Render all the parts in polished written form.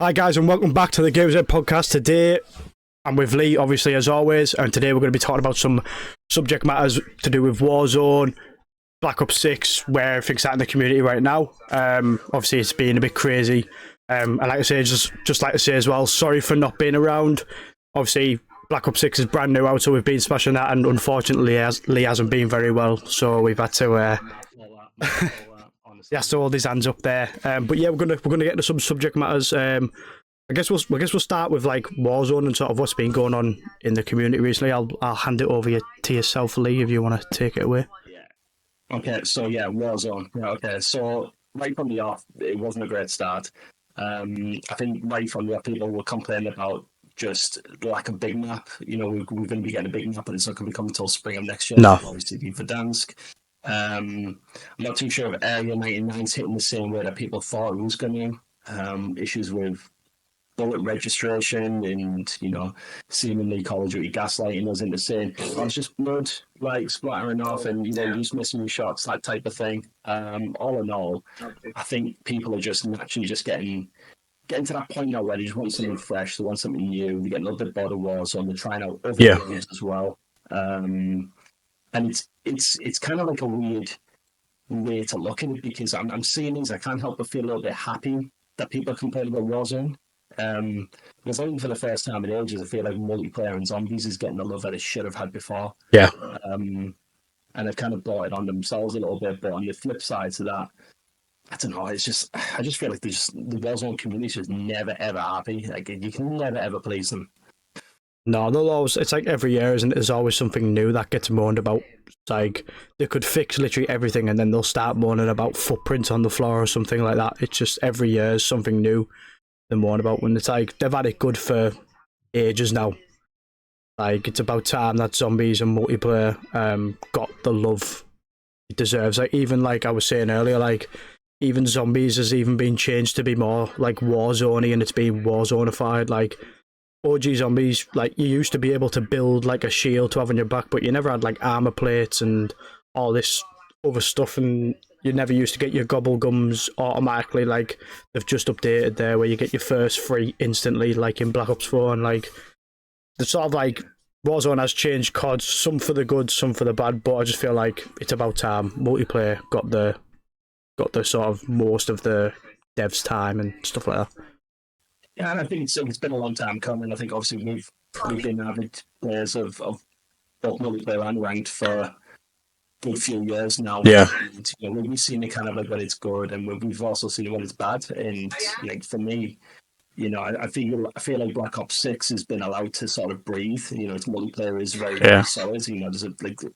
Hi guys, and welcome back to the Games Ed podcast. Today I'm with Lee, obviously, as always, and today we're going to be talking about some subject matters to do with Warzone, Black Ops 6, where things are in the community right now. Obviously it's been a bit crazy. And like I say, just like to say as well, sorry for not being around. Obviously Black Ops 6 is brand new out, so we've been smashing that, and unfortunately Lee hasn't been very well, so we've had to he has to hold his hands up there. But yeah, we're gonna get into some subject matters. I guess we'll start with like Warzone and sort of what's been going on in the community recently. I'll hand it over to yourself, Lee, if you want to take it away. Yeah. Okay. So yeah, Warzone. Yeah. Okay. So right from the off, it wasn't a great start. I think right from the off, people were complaining about just lack of big map. You know, we're going to be getting a big map, but it's not going to be coming until spring of next year. No. Obviously, for Dansk. I'm not too sure if Area 99's hitting the same way that people thought it was going to. Issues with bullet registration and, you know, seemingly Call of Duty gaslighting us into saying, oh, it's just blood, like, splattering off and, you know, just missing your shots, that type of thing. All in all, I think people are just naturally just getting to that point now where they just want something fresh, they want something new, they get a little bit bored of Warzone, they're trying out other games as well. And it's kind of like a weird way to look at it, because I'm seeing these, I can't help but feel a little bit happy that people are complaining about Warzone. Because I think for the first time in ages, I feel like multiplayer and zombies is getting the love that it should have had before. Yeah. And they've kind of brought it on themselves a little bit, but on the flip side to that, I don't know. It's just, I just feel like the Warzone community is just never ever happy. Like, you can never ever please them. No, they'll always. It's like every year, isn't it? There's always something new that gets moaned about. It's like they could fix literally everything, and then they'll start moaning about footprints on the floor or something like that. It's just every year is something new they moan about. When it's like they've had it good for ages now. Like, it's about time that zombies and multiplayer got the love it deserves. Like, even like I was saying earlier, like even zombies has even been changed to be more like Warzone-y, and it's been Warzone-ified. Like, OG zombies, like, you used to be able to build like a shield to have on your back, but you never had like armor plates and all this other stuff, and you never used to get your gobble gums automatically. Like, they've just updated there where you get your first free instantly, like in Black Ops 4, and like the sort of like Warzone has changed CODs, some for the good, some for the bad, but I just feel like it's about time multiplayer got the sort of most of the devs' time and stuff like that. Yeah, and I think it's been a long time coming. I think obviously we've been avid players of both multiplayer and ranked for a good few years now. Yeah. And, you know, we've seen it kind of like when it's good, and we've also seen it when it's bad. And like for me, you know, I feel like Black Ops 6 has been allowed to sort of breathe. You know, its multiplayer is very solid. You know, there's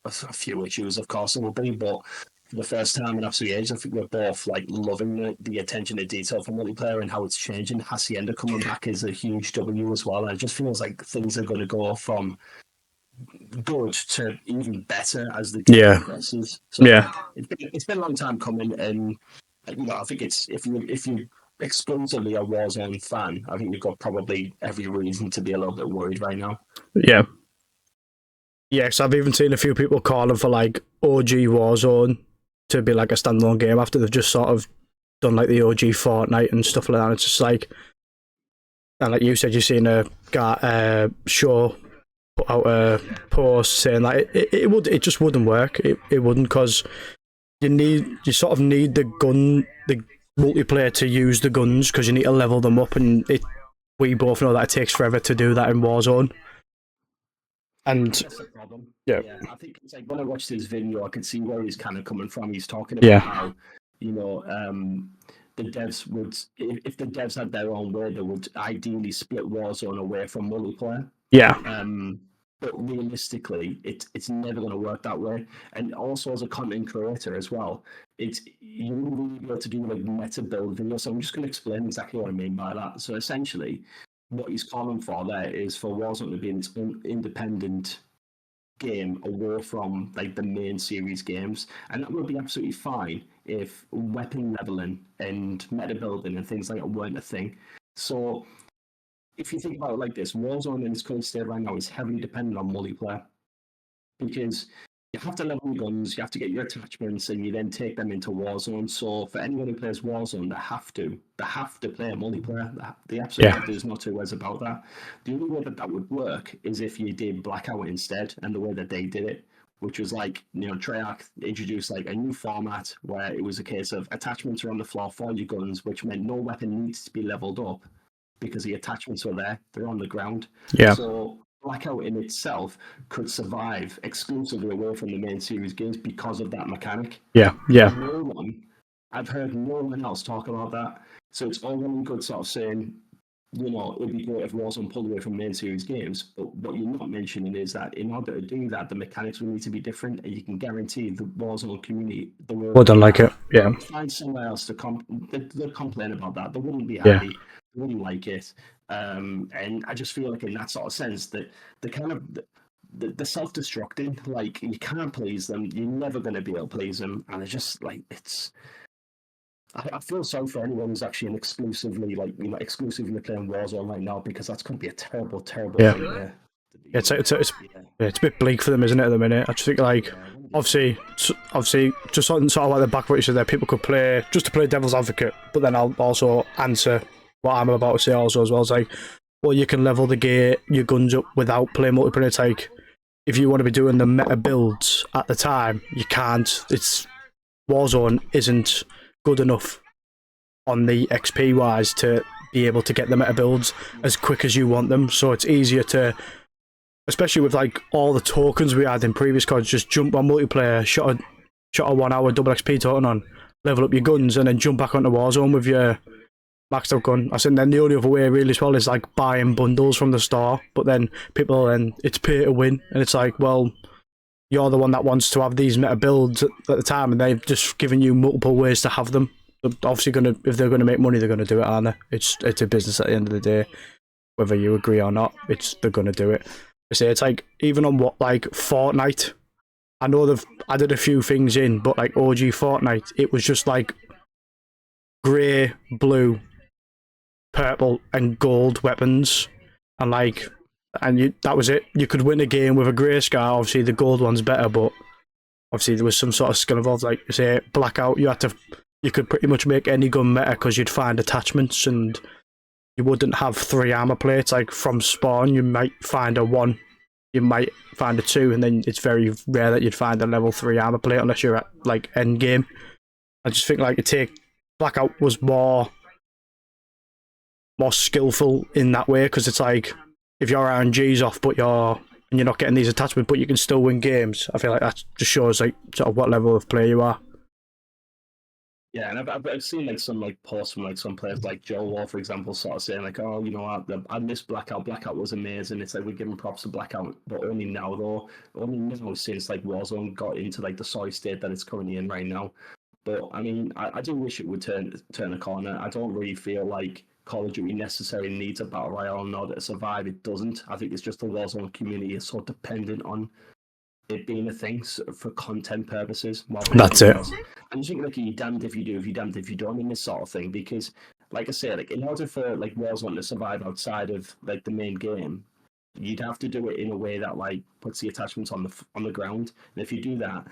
a few issues, of course, there will be, but for the first time in absolute age, I think we're both like loving the attention to detail for multiplayer and how it's changing. Hacienda coming back is a huge W as well. And it just feels like things are going to go from good to even better as the game progresses. So it's been a long time coming, and you know, I think it's if you exclusively a Warzone fan, I think you've got probably every reason to be a little bit worried right now. Yeah. Yes, I've even seen a few people calling for like OG Warzone to be like a standalone game after they've just sort of done like the OG Fortnite and stuff like that. It's just like, and like you said, you've seen a guy show put out a post saying that it just wouldn't work. It wouldn't, because you sort of need the multiplayer to use the guns, because you need to level them up, and we both know that it takes forever to do that in Warzone. And that's the problem. Yeah, I think it's like when I watched his video, I could see where he's kind of coming from. He's talking about how, you know, the devs would, if the devs had their own way, they would ideally split Warzone away from multiplayer. Yeah. But realistically, it's never going to work that way. And also, as a content creator as well, you wouldn't really be able to do like meta build videos. So I'm just going to explain exactly what I mean by that. So essentially, what he's calling for there is for Warzone to be its own independent game away from like the main series games, and that would be absolutely fine if weapon leveling and meta building and things like that weren't a thing. So if you think about it like this, Warzone in its current state right now is heavily dependent on multiplayer, because you have to level your guns, you have to get your attachments, and you then take them into Warzone. So for anyone who plays Warzone, they have to play multiplayer. They absolutely Yeah. have to. There's no two ways about that. The only way that that would work is if you did Blackout instead, and the way that they did it, which was like, Treyarch introduced like a new format where it was a case of attachments are on the floor for your guns, which meant no weapon needs to be leveled up because the attachments were there, they're on the ground. Yeah. So Blackout in itself could survive exclusively away from the main series games because of that mechanic. Yeah. Yeah. I've heard no one else talk about that. So it's all well and good sort of saying, it'd be great if Warzone pulled away from main series games. But what you're not mentioning is that in order to do that, the mechanics will need to be different, and you can guarantee the Warzone community, the world, Well done, like it. Yeah. find somewhere else to they'll complain about that. They wouldn't be Yeah. happy. They wouldn't like it. And I just feel like in that sort of sense that the kind of the self-destructing, like you can't please them. You're never going to be able to please them, and it's just like it's. I feel sorry for anyone who's actually exclusively playing Warzone right now, because that's going to be a terrible, terrible Yeah. thing there. It's a bit bleak for them, isn't it, at the minute? I just think, like, obviously, just sort of like the back of what you said there, people could play just to play devil's advocate, but then I'll also answer what I'm about to say also as well. It's like, well, you can level your guns up without playing multiplayer. It's like, if you want to be doing the meta builds at the time, you can't. It's Warzone isn't good enough on the XP wise to be able to get the meta builds as quick as you want them. So it's easier to, especially with like all the tokens we had in previous cards, just jump on multiplayer, shot a 1 hour double XP token on, level up your guns, and then jump back onto Warzone with your maxed out gun. I think then the only other way really as well is like buying bundles from the store, but then it's pay to win, and it's like, well, you're the one that wants to have these meta builds at the time, and they've just given you multiple ways to have them. They're obviously if they're gonna make money, they're gonna do it, aren't they? It's a business at the end of the day, whether you agree or not. They're gonna do it. I say it's like even on Fortnite. I know they've added a few things in, but like OG Fortnite, it was just like grey, blue, purple, and gold weapons, and that was it. You could win a game with a grey scar. Obviously, the gold one's better, but obviously there was some sort of skill involved. Like say Blackout, you could pretty much make any gun meta because you'd find attachments, and you wouldn't have 3 armor plates. Like from spawn, you might find a 1, you might find a 2, and then it's very rare that you'd find a level 3 armor plate unless you're at like end game. I just think like Blackout was more skillful in that way, because it's like if your RNG's off, but you're not getting these attachments, but you can still win games. I feel like that just shows like sort of what level of player you are. Yeah, and I've seen like some like posts from like some players like Joe Wall, for example, sort of saying like, oh, I missed Blackout. Blackout was amazing. It's like we're giving props to Blackout, but only now since like Warzone got into like the sorry state that it's currently in right now. But I mean, I do wish it would turn a corner. I don't really feel like Call of Duty necessarily needs a battle royale in order to survive. It doesn't. I think it's just the Warzone community is so dependent on it being a thing for content purposes. That's it. And you think like you're damned if you do, if you're damned if you don't in this sort of thing, because like I say, like in order for like Warzone to survive outside of like the main game, you'd have to do it in a way that like puts the attachments on the ground. And if you do that,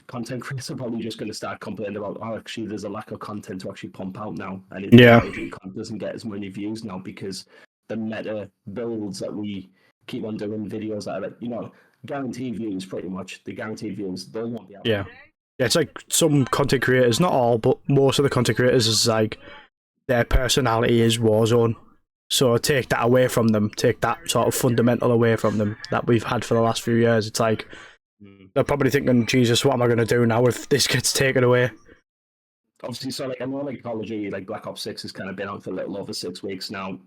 content creators are probably just going to start complaining about, oh, actually there's a lack of content to actually pump out now, and it doesn't get as many views now because the meta builds that we keep on doing videos that are like, guaranteed views, pretty much. The guaranteed views, they won't be out. Yeah, it's like some content creators, not all, but most of the content creators is like their personality is Warzone. So take that away from them, take that sort of fundamental away from them that we've had for the last few years. It's like they're probably thinking, Jesus, what am I going to do now if this gets taken away? Obviously, so like I know like Call of Duty, like Black Ops 6 has kind of been out for a little over 6 weeks now.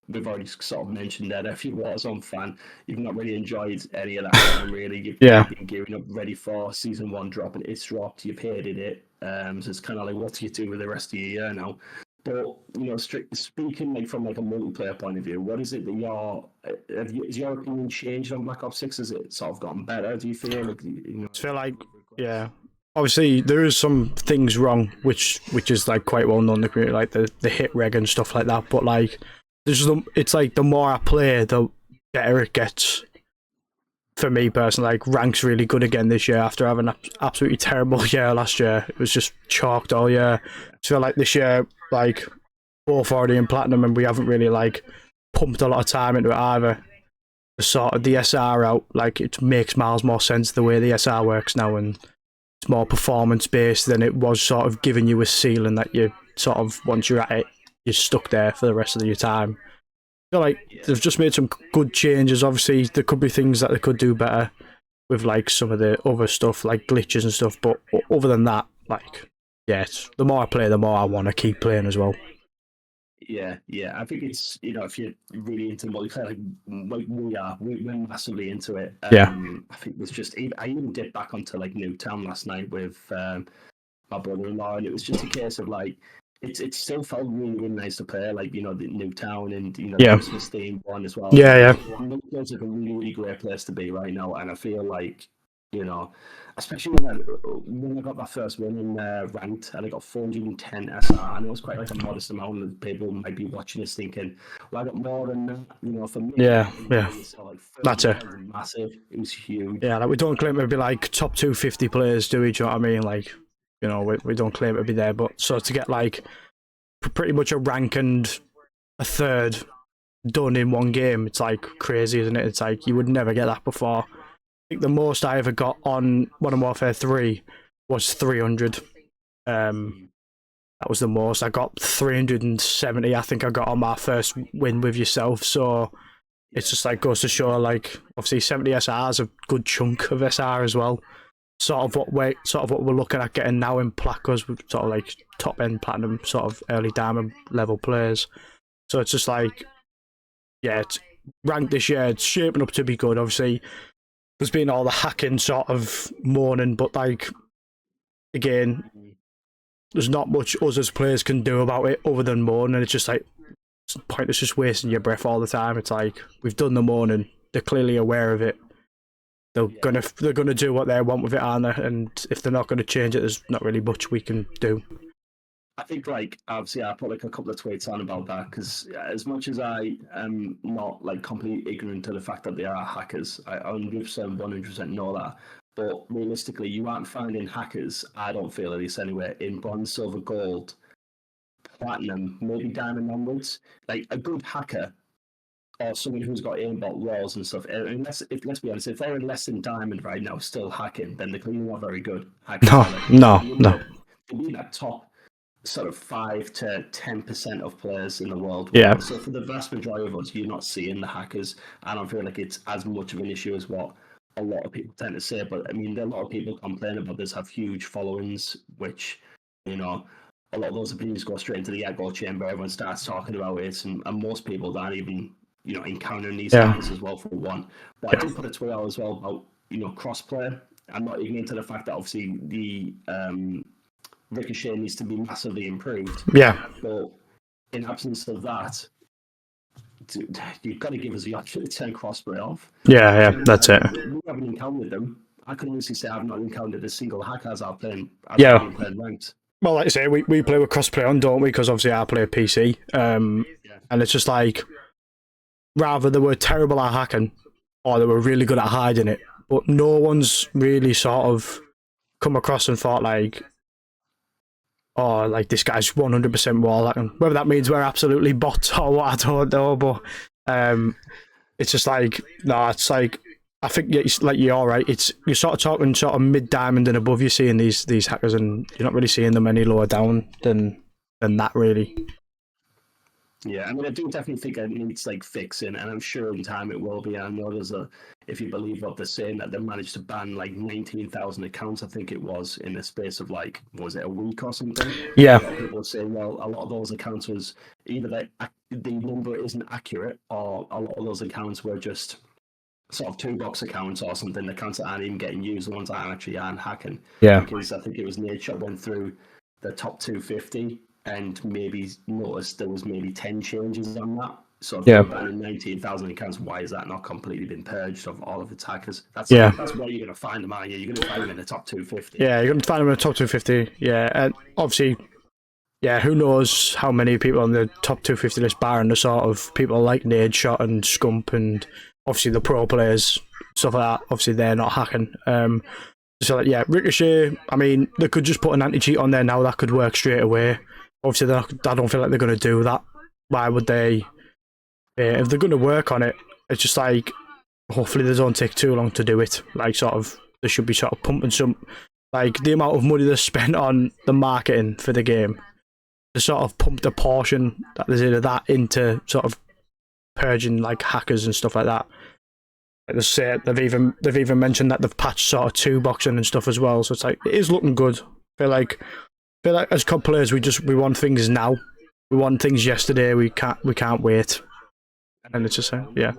We've already sort of mentioned that if you're a Warzone fan, you've not really enjoyed any of that time, really. You've been gearing up ready for Season 1 drop, and it's dropped, you've hated it. So it's kind of like, what do you do with the rest of your year now? But, speaking like from like a multiplayer point of view, what is it that has your opinion changed on Black Ops 6? Has it sort of gotten better, do you feel? Like, I feel like, yeah. Obviously, there is some things wrong, which is like quite well known in the community, like the hit reg and stuff like that. But like, it's like the more I play, the better it gets. for me personally, like rank's really good again this year after having an absolutely terrible year last year. It was just chalked all year. I feel like this year, like both already in platinum, and we haven't really like pumped a lot of time into it either. The sort of the SR out, like it makes miles more sense the way the SR works now, and it's more performance based than it was sort of giving you a ceiling that you sort of once you're at it, you're stuck there for the rest of your time. I feel like they've just made some good changes. Obviously, there could be things that they could do better with like some of the other stuff, like glitches and stuff. But other than that, like, yeah, the more I play, the more I want to keep playing as well. Yeah, yeah. I think it's, if you're really into multiplayer, like we are, we're massively into it. Yeah. I think there's just, I even dipped back onto like Newtown last night with my brother-in-law, and it was just a case of like, it still felt really, really nice to play, like, the Newtown and, the Yeah. Christmas theme one as well. Yeah. Newtown's like a really, really great place to be right now, and I feel like, especially when I got that first win in ranked, and I got 410 SR, and it was quite like a modest amount of people might be watching this thinking, well, I got more than that, for me. Yeah. So like That's it. Massive. It was huge. Yeah, like we don't claim to be like top 250 players, do we? Do you know what I mean? Like, we don't claim to be there, but so to get like pretty much a rank and a third done in one game, it's like crazy, isn't it? It's like you would never get that before. I think the most I ever got on Modern Warfare 3 was 300. That was the most. I got 370, I think I got on my first win with yourself. So it's just like goes to show, like, obviously 70 SR is a good chunk of SR as well. Sort of what we're looking at getting now in Placos, with sort of like top end platinum, sort of early diamond level players. So it's just like, yeah, it's ranked this year. It's shaping up to be good. Obviously, there's been all the hacking sort of moaning, but like, again, there's not much us as players can do about it other than moan, and it's just like, it's pointless just wasting your breath all the time. It's like, we've done the moaning, they're clearly aware of it. They're gonna do what they want with it, aren't they? And if they're not gonna change it, there's not really much we can do. I think, like, obviously, I put like a couple of tweets on about that because as much as I am not like completely ignorant to the fact that they are hackers, I 100% know that. But realistically, you aren't finding hackers, I don't feel at least anywhere, in bronze, silver, gold, platinum, maybe diamond onwards. Like a good hacker or someone who's got aimbot rolls and stuff. Let's be honest, if they're in less than diamond right now, still hacking, then they're clearly not very good. Hackers. No. They'll be that top sort of 5 to 10% of players in the world. Yeah. So for the vast majority of us, you're not seeing the hackers. I don't feel like it's as much of an issue as what a lot of people tend to say. But I mean, a lot of people complain about this, have huge followings, which, a lot of those opinions go straight into the echo chamber. Everyone starts talking about it, and most people don't even, encountering these hackers as well, for one. But I did put a tweet out as well about, crossplay. I'm not ignorant to the fact that obviously the Ricochet needs to be massively improved. Yeah. But in absence of that, you've got to give us the option to turn crossplay off. Yeah, that's it. We haven't encountered them. I can honestly say I've not encountered a single hacker as I've been playing ranked. Well, like I say, we play with crossplay on, don't we? Because obviously I play PC. And it's just like, rather they were terrible at hacking, or they were really good at hiding it. But no one's really sort of come across and thought like, oh, like this guy's 100% wall hacking. Whether that means we're absolutely bots or what, I don't know. But it's just like, no, it's like, I think you're all right. You're sort of talking sort of mid diamond and above. You're seeing these hackers, and you're not really seeing them any lower down than that, really. Yeah, I mean, I do definitely think it needs like fixing, and I'm sure in time it will be. I know if you believe what they're saying, that they managed to ban like 19,000 accounts, I think it was, in the space of like, was it a week or something? Yeah. People say, well, a lot of those accounts was either the number isn't accurate, or a lot of those accounts were just sort of 2-box accounts or something, accounts that aren't even getting used, the ones that actually aren't hacking. Yeah. Because I think it was Nadeshot went through the top 250 and maybe noticed there was maybe 10 changes on that. So if you're banning 19,000 accounts, why has that not completely been purged of all of its hackers? That's where you're going to find them, aren't you? You're going to find them in the top 250. Yeah, you're going to find them in the top 250. Yeah, and obviously yeah, who knows how many people on the top 250 list, barring the sort of people like Nadeshot and Scump and obviously the pro players, stuff like that. Obviously, they're not hacking. So, like, yeah, Ricochet, I mean, they could just put an anti cheat on there now, that could work straight away. Obviously, I don't feel like they're going to do that. Why would they? If they're going to work on it, it's just like, hopefully, they don't take too long to do it. Like, sort of, they should be sort of pumping some, like, the amount of money they spent on the marketing for the game. To sort of pump the portion that there's in that into sort of purging like hackers and stuff like that. Like they say, they've even mentioned that they've patched sort of 2-boxing and stuff as well. So it's like, it is looking good. I feel like as COD players we want things now. We want things yesterday. We can't wait. And it's just yeah,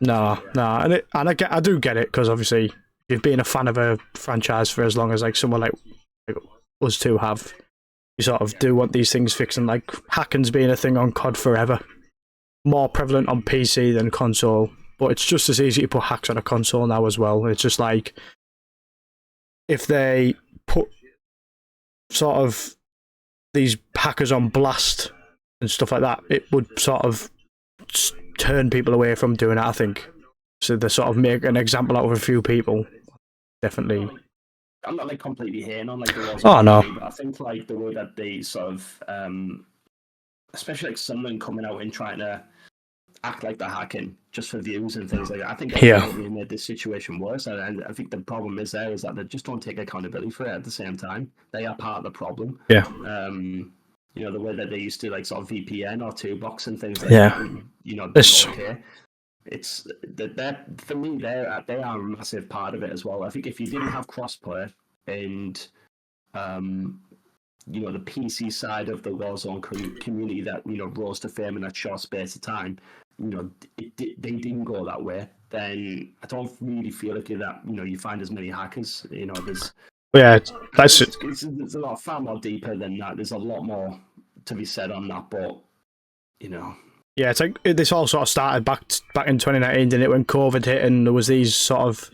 no, and I do get it, because obviously if you've been a fan of a franchise for as long as like someone like us two have, you sort of do want these things fixed. And like hacking's been a thing on COD forever, more prevalent on PC than console, but it's just as easy to put hacks on a console now as well. It's just like, if they put sort of these hackers on blast and stuff like that, it would sort of turn people away from doing it, I think. So they sort of make an example out of a few people. Definitely. I'm not like completely hating on like the Warzone. Oh no. But I think like the way that they sort of, especially like someone coming out and trying to act like they're hacking just for views and things like that. I think that's probably made this situation worse. And I think the problem is that they just don't take accountability for it at the same time. They are part of the problem. Yeah. You know, the way that they used to like sort of VPN or 2-box and things like that. And, you know, okay. It's that for me, they are a massive part of it as well. I think if you didn't have crossplay and you know, the PC side of the Warzone community that, you know, rose to fame in that short space of time, you know, they didn't go that way, then I don't really feel like that, you know, you find as many hackers. You know, there's it's a lot far more deeper than that. There's a lot more to be said on that, but you know. Yeah, it's like this all sort of started back in 2019, didn't it, when COVID hit and there was these sort of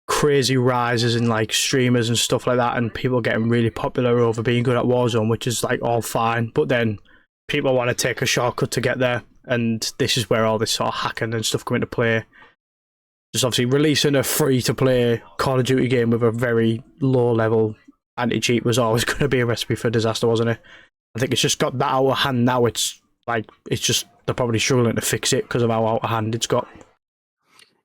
crazy rises in like streamers and stuff like that, and people getting really popular over being good at Warzone, which is like all fine, but then people want to take a shortcut to get there, and this is where all this sort of hacking and stuff come into play. Just obviously releasing a free-to-play Call of Duty game with a very low-level anti-cheat was always going to be a recipe for disaster, wasn't it? I think it's just got that out of hand now. It's just they're probably struggling to fix it because of how out of hand it's got.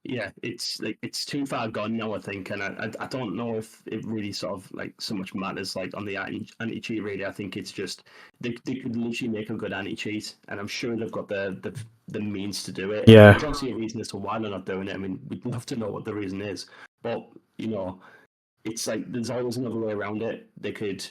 Yeah, it's like it's too far gone now, I think, and I don't know if it really sort of like so much matters like on the anti-cheat. Really, I think it's just they could literally make a good anti-cheat, and I'm sure they've got the means to do it. Yeah, I don't see a reason as to why they're not doing it. I mean, we'd love to know what the reason is, but you know, it's like there's always another way around it. They could,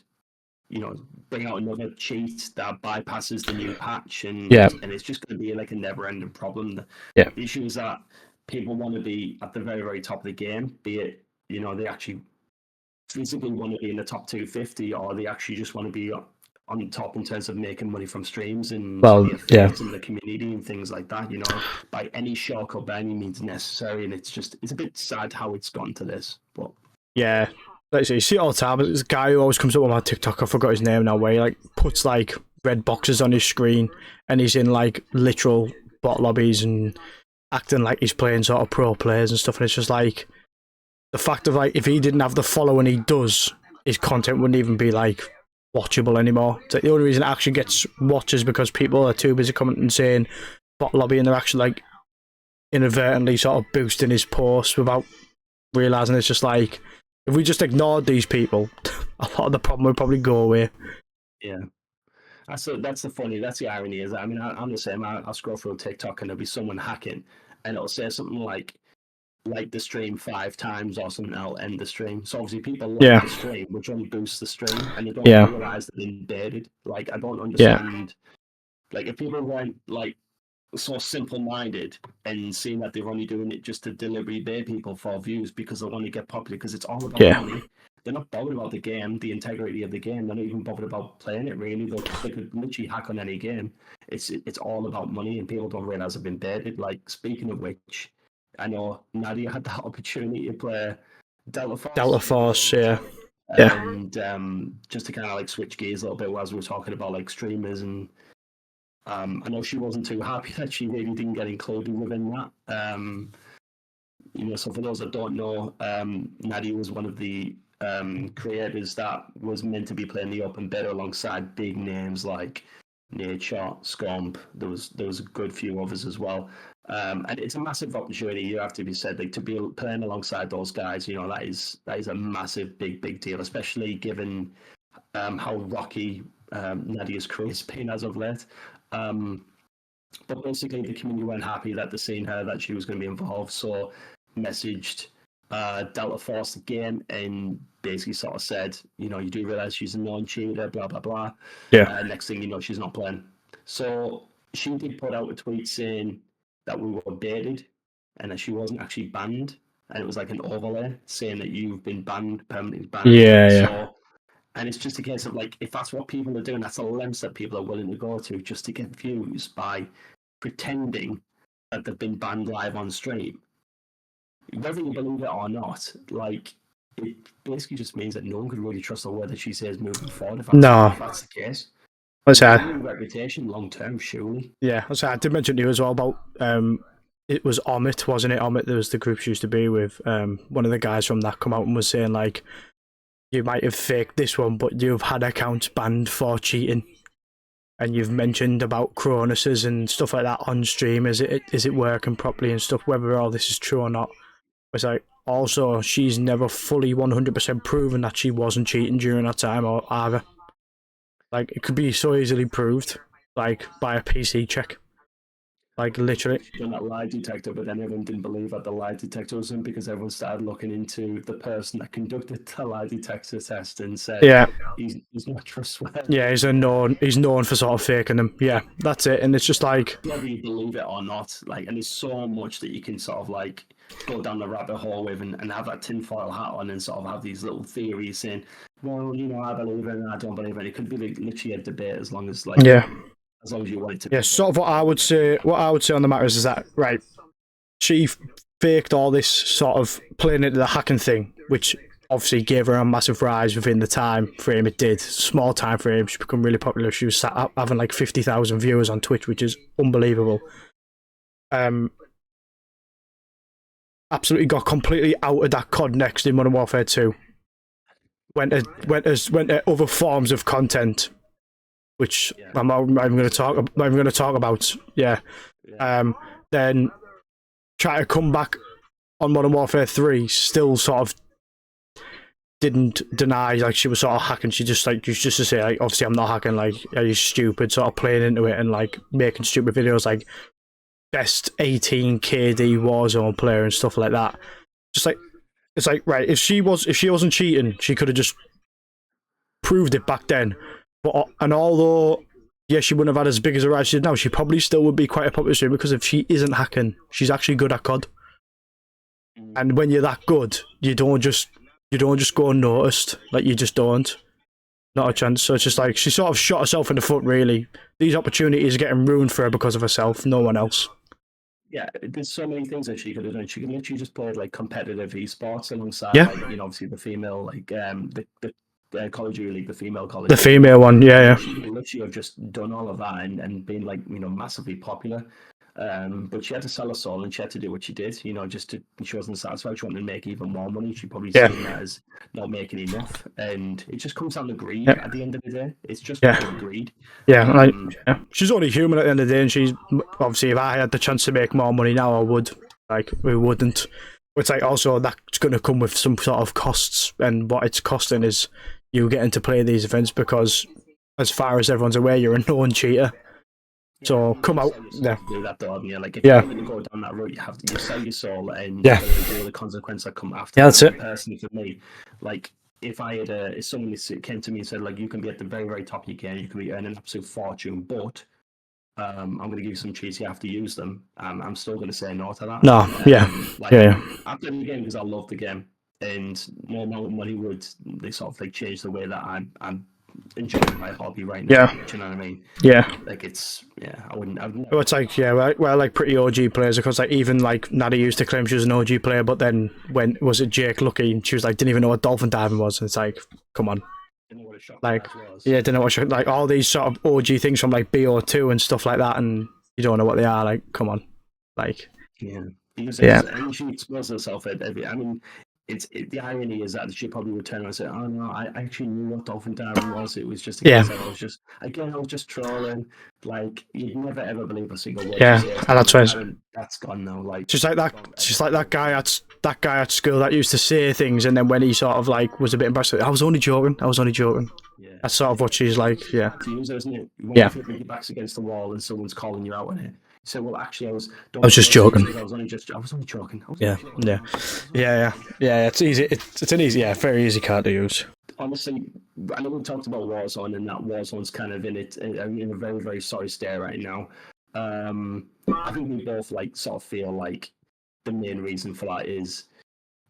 you know, bring out another cheat that bypasses the new patch, and it's just going to be like a never-ending problem. The issue is that people want to be at the very, very top of the game, be it, you know, they actually physically want to be in the top 250, or they actually just want to be on top in terms of making money from streams and in the community and things like that, you know, by any shortcut, by any means necessary. And it's a bit sad how it's gone to this. But yeah, like you see it all the time. There's a guy who always comes up on my TikTok, I forgot his name now, where he like puts like red boxes on his screen and he's in like literal bot lobbies and acting like he's playing sort of pro players and stuff, and it's just like the fact of like if he didn't have the following he does, his content wouldn't even be like watchable anymore. So the only reason it actually gets watched is because people are too busy commenting and saying bot lobby, and they're actually like inadvertently sort of boosting his posts without realising. It's just like if we just ignored these people, a lot of the problem would probably go away. Yeah. That's the irony is, I mean, I'm the same. I'll scroll through TikTok and there'll be someone hacking and it'll say something like the stream 5 times or something, I'll end the stream. So obviously people like the stream, which only boosts the stream, and they don't realise that they're embedded. Like, I don't understand. Like, if people weren't like so simple-minded and seeing that they're only doing it just to deliberately bait people for views because they want to get popular, because it's all about money. They're not bothered about the game, the integrity of the game. They're not even bothered about playing it, really. They could literally hack on any game. It's all about money, and people don't realise they've been baited. Like, speaking of which, I know Nadia had that opportunity to play Delta Force. Delta Force, yeah. Yeah. And just to kind of like switch gears a little bit, as we were talking about like streamers, and I know she wasn't too happy that she really didn't get included within that. So for those that don't know, Nadia was one of the creators that was meant to be playing the open beta alongside big names like Nature, Scomp. There was a good few others as well. And it's a massive opportunity. You have to be said, like, to be playing alongside those guys. That is a massive, big deal, especially given how rocky Nadia's career has been as of late. But basically, the community weren't happy that they seen her, that she was going to be involved, so messaged Delta Force again and basically sort of said, you do realize she's a non-cheater, blah, blah, blah. Yeah. Next thing you know, she's not playing. So she did put out a tweet saying that we were baited and that she wasn't actually banned. And it was like an overlay saying that you've been banned, permanently banned. Yeah. So, and it's just a case of like, if that's what people are doing, that's the lengths that people are willing to go to just to get views by pretending that they've been banned live on stream. Whether you believe it or not, like, it basically just means that no one could really trust the word that she says moving forward if that's the case. What's that? Reputation long term, surely. Yeah, I did mention to you as well about it was Omit, wasn't it? Omit, there was the group she used to be with. One of the guys from that come out and was saying like, you might have faked this one, but you've had accounts banned for cheating, and you've mentioned about Cronuses and stuff like that on stream. Is it working properly and stuff? Whether all this is true or not. It's like, also, she's never fully 100% proven that she wasn't cheating during that time or either. Like, it could be so easily proved, like, by a PC check. Like, literally. She's done that lie detector, but then everyone didn't believe that the lie detector was him because everyone started looking into the person that conducted the lie detector test and said, yeah, he's not trustworthy. Yeah, he's known for sort of faking them. Yeah, that's it. And it's just like, whether you believe it or not, like, and there's so much that you can sort of like go down the rabbit hole with and have that tinfoil hat on and sort of have these little theories saying, well, I believe it and I don't believe it. It could be like literally a debate as long as like, yeah, as long as you want it to. Yeah, sort of what I would say on the matter is that, right, she faked all this sort of playing into the hacking thing, which obviously gave her a massive rise within the time frame it did. Small time frame, she became really popular. She was having like 50,000 viewers on Twitch, which is unbelievable. Absolutely got completely out of that COD next in Modern Warfare 2. Went to other forms of content, which I'm going to talk about. Yeah. Then try to come back on Modern Warfare 3, still sort of didn't deny like she was sort of hacking. She just used to say like, obviously I'm not hacking, like, are you stupid, sort of playing into it and like making stupid videos like best 18 KD Warzone player and stuff like that. Just like, it's like, right, if she wasn't cheating, she could have just proved it back then. But and although she wouldn't have had as big as a rise she did now, she probably still would be quite a popular streamer because if she isn't hacking, she's actually good at COD. And when you're that good, you don't just go unnoticed. Like, you just don't. Not a chance. So it's just like she sort of shot herself in the foot, really. These opportunities are getting ruined for her because of herself, no one else. Yeah, there's so many things that she could have done. She could literally just play like competitive esports alongside, like, obviously the female, like the College League, the female college. The female one, yeah. She could literally have just done all of that and been like, massively popular. But she had to sell her soul and she had to do what she did, just to, she wasn't satisfied. She wanted to make even more money. She probably seen that as not making enough. And it just comes down to greed at the end of the day. It's just greed. Yeah, she's only human at the end of the day, and she's obviously, if I had the chance to make more money now, I would. Like, we wouldn't. It's like, also that's going to come with some sort of costs, and what it's costing is you getting to play these events because, as far as everyone's aware, you're a known cheater. So come out, do that, though. Like, if you're going to go down that route, you have to sell your soul and deal with the consequences that come after. Yeah, that's it. Personally, for me, like, if I had if someone came to me and said, like, you can be at the very, very top of your game, you can be earning an absolute fortune, but I'm going to give you some cheats, you have to use them. I'm still going to say no to that. No, I play the game because I love the game, and no amount of money would they sort of like change the way that I'm enjoying my hobby right now. Yeah. Do you know what I mean? Yeah. Like it's I wouldn't. I've never, Well, it's like, yeah, well, like pretty OG players, because like even like Natty used to claim she was an OG player, but then when was it Jake Lucky, and she was like, didn't even know what dolphin diving was, and it's like, come on, didn't know what a shot like, class was. yeah, didn't know what like all these sort of OG things from like BO2 and stuff like that, and you don't know what they are, like, come on, like, Yeah, because yeah, and she exposed herself at every. I mean, the irony is that she probably would turn around and say, "Oh no, I actually knew what dolphin diving was. It was just a yeah, case of I was just trolling." Like you'd never ever believe a single word she yeah, says. and that's why I mean, that's gone now. Like just like that, just like that guy at school that used to say things, and then when he sort of like was a bit embarrassed, I was only joking, I was only joking. Yeah, That's sort of what she's like, yeah, to use, isn't it? When yeah, you feel like your back's against the wall and someone's calling you out on it. You say, "Well, actually, I was." I Don't was get just so joking. serious. I was only joking. I was Yeah, only joking. yeah, yeah, yeah. It's easy. It's an easy, yeah, very easy card to use. Honestly, I know we talked about Warzone, and that Warzone's kind of in a very very sorry state right now. I think we both like sort of feel like the main reason for that is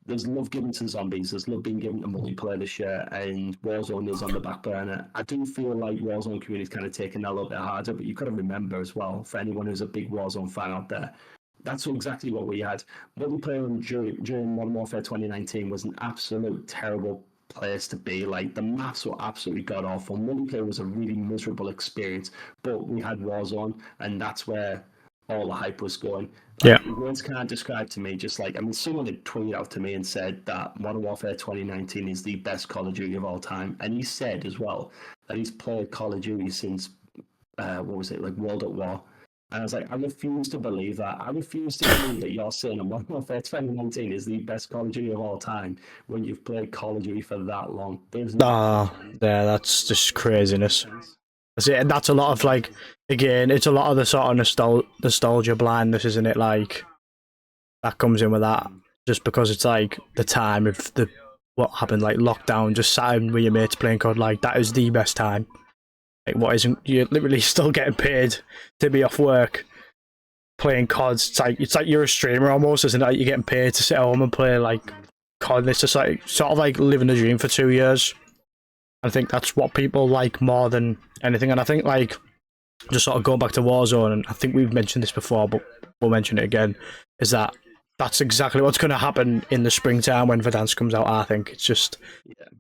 there's love given to zombies, there's love being given to multiplayer this year, and Warzone is on the back burner. I do feel like Warzone community's kind of taking that a little bit harder, but you've got to remember as well, for anyone who's a big Warzone fan out there, that's exactly what we had. Multiplayer during Modern Warfare 2019 was an absolute terrible place to be. Like the maps were absolutely god awful. Multiplayer was a really miserable experience, but we had Warzone, and that's where all the hype was going. Yeah. Like words can't describe to me. Just like, I mean, someone had tweeted out to me and said that Modern Warfare 2019 is the best Call of Duty of all time, and he said as well that he's played Call of Duty since what was it, like World at War. And I was like, I refuse to believe that. I refuse to believe that you're saying that Modern Warfare 2019 is the best Call of Duty of all time when you've played Call of Duty for that long. There's no Yeah, that's just craziness. That's it, and that's a lot of like, again, it's a lot of the sort of nostalgia blindness, isn't it? Like that comes in with that, just because it's like the time of the what happened, like lockdown, just sat with your mates playing COD, like that is the best time. Like what isn't, you're literally still getting paid to be off work playing COD. It's like you're a streamer almost, isn't it? Like you're getting paid to sit at home and play like COD. It's just like sort of like living a dream for 2 years. I think that's what people like more than anything. And I think like just sort of going back to Warzone, and I think we've mentioned this before, but we'll mention it again, is that that's exactly what's going to happen in the springtime when Verdansk comes out. I think it's just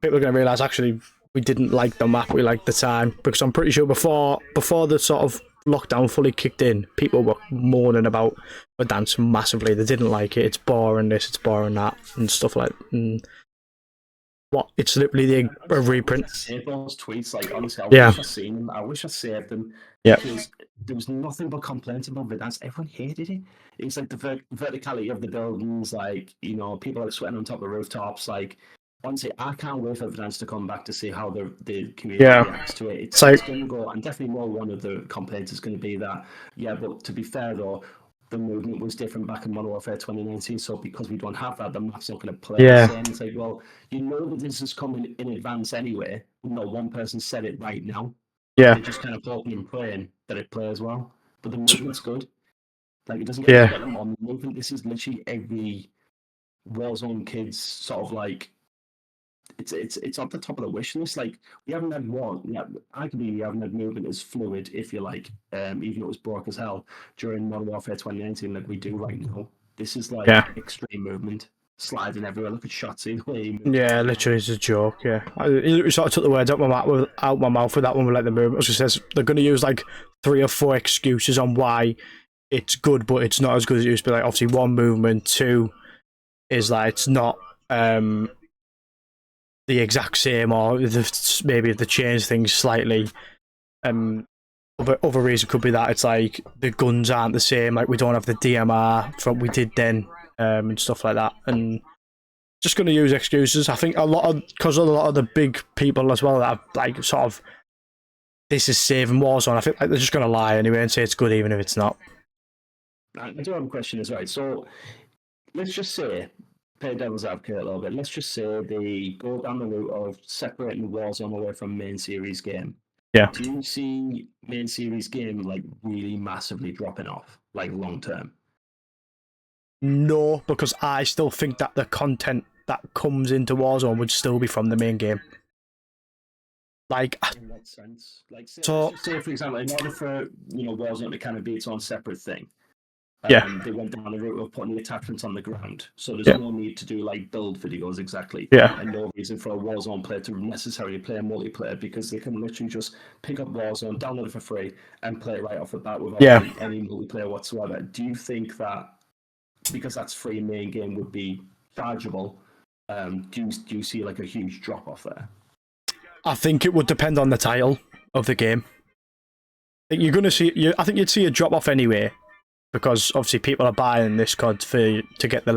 people are going to realise actually we didn't like the map, we liked the time, because I'm pretty sure before the sort of lockdown fully kicked in, people were moaning about Verdansk massively. They didn't like it. It's boring this, it's boring that, and stuff like. What? It's literally a reprint. Save those tweets, like honestly, I Yeah. wish I seen them. I wish I saved them. Yeah. Because there was nothing but complaints about Verdansk. Everyone hated it. It was like the verticality of the buildings, like people are sweating on top of the rooftops. Like honestly, I can't wait for Verdansk to come back to see how the community reacts to it. It's going to go, and definitely one of the complaints is going to be that. Yeah, but to be fair though, the movement was different back in Modern Warfare 2019. So because we don't have that, the map's not going to play the same. It's like, well, you know that this is coming in advance anyway. No one person said it right now. Yeah. They're just kind of hoping and praying that it plays well. But the movement's good. Like it doesn't get better on the movement. This is literally every Warzone kid's sort of like it's on the top of the wish list. Like we haven't had one. Yeah, arguably we haven't had movement as fluid, if you like, even though it was broke as hell during Modern Warfare 2019, like we do right now. This is like extreme movement, sliding everywhere. Look at Shotzi. Yeah, literally, it's a joke. Yeah, he sort of took the words out my mouth with that one with like the movement. It says they're going to use like 3 or 4 excuses on why it's good, but it's not as good as it used to be. Like obviously, 1, movement, 2 is like it's not the exact same, or maybe they changed things slightly. Other reason could be that it's like the guns aren't the same. Like we don't have the DMR from we did then, and stuff like that. And just going to use excuses. I think because a lot of the big people as well that have like sort of this is saving Warzone. I think like, they're just going to lie anyway and say it's good even if it's not. I do have a question as well. So let's just say, play devil's advocate a little bit. Let's just say they go down the route of separating Warzone away from main series game. Yeah. Do you see main series game like really massively dropping off, like long term? No, because I still think that the content that comes into Warzone would still be from the main game. Like, In what sense? Like, so say for example, in order for Warzone to kind of be its own separate thing, yeah, they went down the route of putting the attachments on the ground. So there's yeah, no need to do like build videos exactly, yeah, and no reason for a Warzone player to necessarily play a multiplayer because they can literally just pick up Warzone, download it for free, and play it right off the bat without yeah. any multiplayer whatsoever. Do you think that because that's free main game would be chargeable? Do you see like a huge drop off there? I think it would depend on the title of the game. I think you're gonna see. I think you'd see a drop off anyway, because obviously people are buying this COD to get the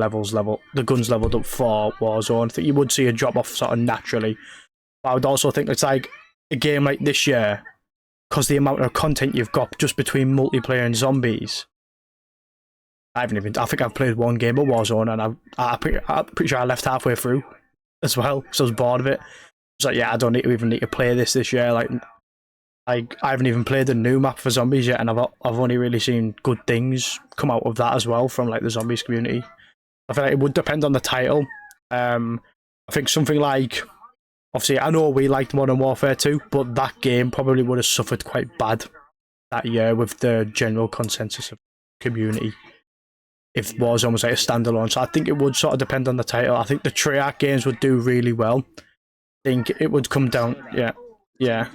guns leveled up for Warzone. I think you would see a drop off sort of naturally. But I would also think it's like a game like this year, because the amount of content you've got just between multiplayer and zombies. I think I've played one game of Warzone, and I'm pretty sure I left halfway through as well, so I was bored of it. It's like, yeah, I don't even need to play this year. Like I haven't even played the new map for zombies yet, and I've only really seen good things come out of that as well from like the zombies community. I feel like it would depend on the title. I think something like, obviously, I know we liked Modern Warfare 2, but that game probably would have suffered quite bad that year with the general consensus of the community if Warzone was like a standalone. So I think it would sort of depend on the title. I think the Treyarch games would do really well. I think it would come down, yeah, yeah,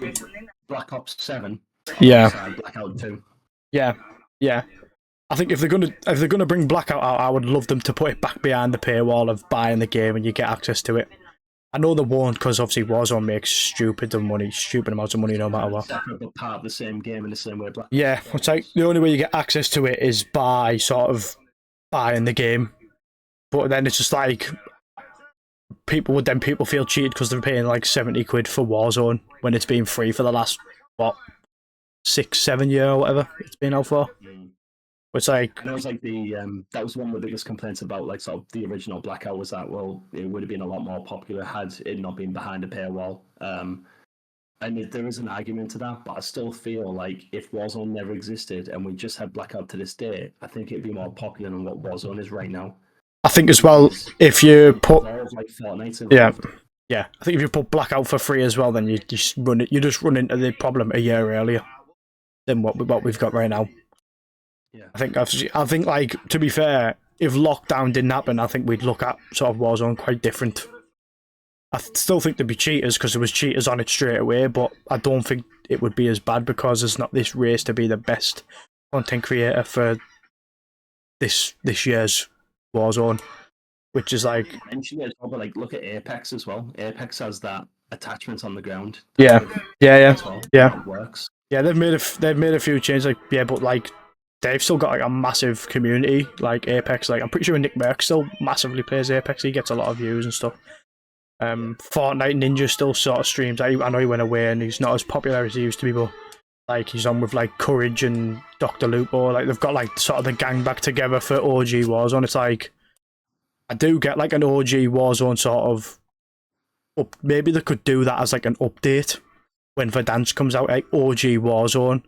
Black Ops 7 yeah, alongside Blackout 2. yeah, yeah. I think if they're gonna bring Blackout out, I would love them to put it back behind the paywall of buying the game and you get access to it. I know they won't, because obviously Warzone makes stupid amounts of money no matter what. Separate but part of the same game in the same way. Yeah, it's like the only way you get access to it is by sort of buying the game. But then it's just like people feel cheated because they're paying like 70 quid for Warzone when it's been free for the last what 6-7 years or whatever it's been out for. It's like, and it was like that was one of the biggest complaints about like sort of the original Blackout was that, well, it would have been a lot more popular had it not been behind a paywall. And there is an argument to that, but I still feel like if Warzone never existed and we just had Blackout to this day, I think it'd be more popular than what Warzone is right now. I think as well, if you put like Fortnite, yeah, I think if you put Blackout for free as well, then you just run into the problem a year earlier than what we've got right now. Yeah, I think like, to be fair, if lockdown didn't happen, I think we'd look at sort of Warzone quite different. I still think there'd be cheaters because there was cheaters on it straight away, but I don't think it would be as bad because there's not this race to be the best content creator for this year's Warzone, which is like, mentioned it, but like look at Apex as well. Apex has that attachment on the ground. yeah, well, yeah. It works. Yeah, they've made a few changes, like, yeah, but like they've still got like a massive community, like Apex. Like I'm pretty sure Nick Merck still massively plays Apex. He gets a lot of views and stuff. Fortnite Ninja still sort of streams. I know he went away and he's not as popular as he used to be, but like he's on with like Courage and Dr. Lupo. Like they've got like sort of the gang back together for OG Warzone. It's like, I do get like an OG Warzone sort of maybe they could do that as like an update when Verdansk comes out, like OG Warzone.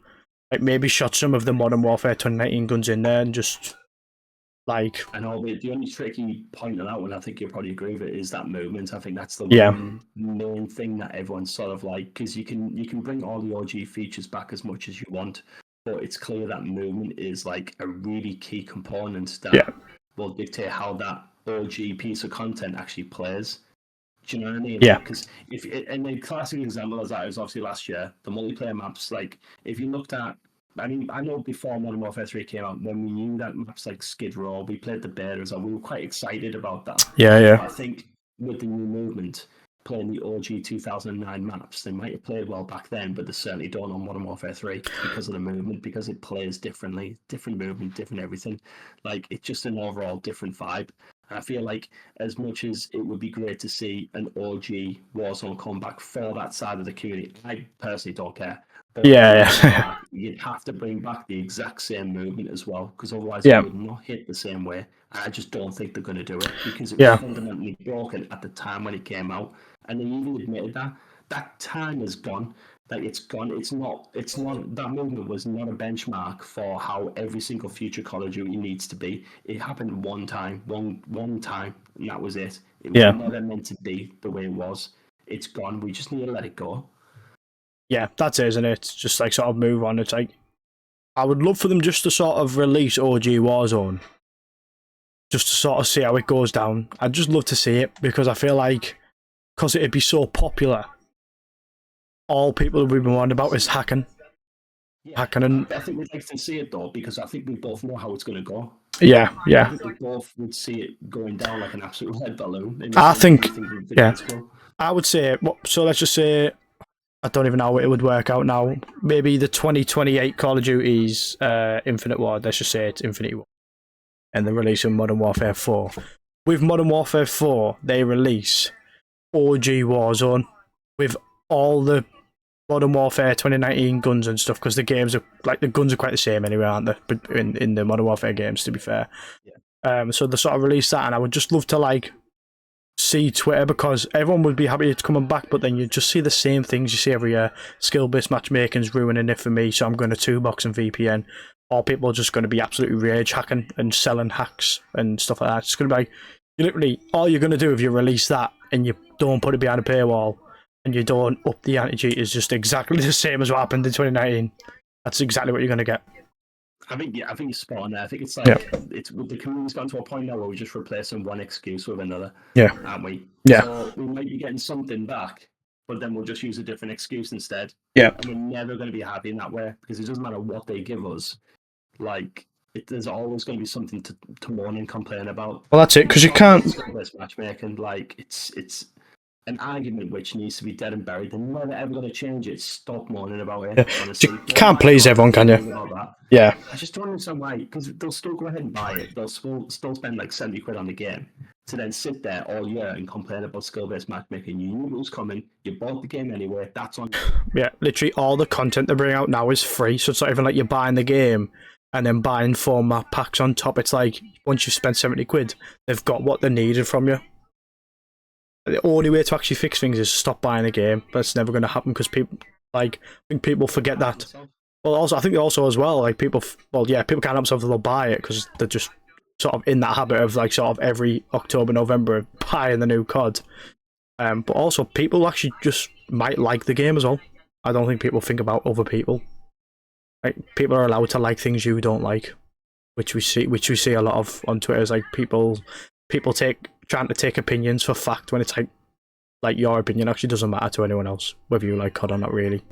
Like maybe shot some of the Modern Warfare 2019 guns in there and just like. I know the only tricky point on that one, I think you'll probably agree with it, is that movement. I think that's the one main thing that everyone's sort of like, because you can bring all the OG features back as much as you want, but it's clear that movement is like a really key component that will dictate how that OG piece of content actually plays. Do you know what I mean? Yeah. Because and the classic example of that is obviously last year, the multiplayer maps. Like, if you looked at, I mean, I know before Modern Warfare 3 came out, when we knew that maps like Skid Row, we played the betas, and we were quite excited about that. Yeah. But I think with the new movement, playing the OG 2009 maps, they might have played well back then, but they certainly don't on Modern Warfare 3 because of the movement, because it plays differently, different movement, different everything. Like, it's just an overall different vibe. I feel like as much as it would be great to see an OG Warzone come back for that side of the community, I personally don't care. But you'd have to bring back the exact same movement as well, because otherwise it would not hit the same way. I just don't think they're going to do it because it was fundamentally broken at the time when it came out, and they even admitted that that time is gone. Like, it's gone. It's not. That movement was not a benchmark for how every single future Call of Duty needs to be. It happened one time, one time, and that was it. It was never meant to be the way it was. It's gone. We just need to let it go. yeah, that's it, isn't it? It's just like sort of move on. It's like I would love for them just to sort of release OG Warzone, just to sort of see how it goes down. I'd just love to see it because I feel like because it'd be so popular, all people would be wondering about is hacking. Yeah, Hacking and I think we'd like to see it though because I think we both know how it's going to go. yeah, I yeah. think we both would see it going down like an absolute lead balloon. In the I same way think, we think yeah, it's go. I would say. So let's just say I don't even know how it would work out now. Maybe the 2028 Call of Duty's Infinite War. Let's just say it's Infinite War, and the release of Modern Warfare 4. With Modern Warfare 4, they release OG Warzone with all the Modern Warfare 2019 guns and stuff because the games are like the guns are quite the same anyway, aren't they? But in the Modern Warfare games, to be fair. Yeah. So they sort of release that, and I would just love to like see Twitter because everyone would be happy it's coming back, but then you just see the same things you see every year. Skill-based matchmaking's ruining it for me, so I'm going to 2box and VPN. Or people are just going to be absolutely rage hacking and selling hacks and stuff like that. It's going to be like, you literally, all you're going to do if you release that and you don't put it behind a paywall and you don't up the anti-cheat is just exactly the same as what happened in 2019. That's exactly what you're going to get. I think you're spot on there. I think it's like Yeah. it's the community's gotten to a point now where we're just replacing one excuse with another. Yeah. Aren't we? Yeah. So we might be getting something back, but then we'll just use a different excuse instead. Yeah. And we're never going to be happy in that way because it doesn't matter what they give us. Like there's always going to be something to moan and complain about. Well, that's it because you can't. Skill-based matchmaking, like it's an argument which needs to be dead and buried. They're never ever going to change it. Stop moaning about it. Yeah. Honestly, You can't please everyone, can you? Yeah. I just don't understand why, because they'll still go ahead and buy it. They'll still spend like 70 quid on the game to then sit there all year and complain about skill-based matchmaking. You knew it was coming. You bought the game anyway. That's on. Yeah, literally all the content they bring out now is free, so it's not even like you're buying the game and then buying format packs on top. It's like once you've spent 70 quid, they've got what they needed from you. The only way to actually fix things is stop buying the game, but it's never going to happen because people, like, I think people forget that. Well, also, I think also as well, like people, well, yeah, people can't help themselves; they'll buy it because they're just sort of in that habit of like sort of every October, November buying the new COD. But also, people actually just might like the game as well. I don't think people think about other people. Like people are allowed to like things you don't like, which we see a lot of on Twitter. Is like people trying to take opinions for fact when it's like your opinion actually doesn't matter to anyone else, whether you like COD or not really.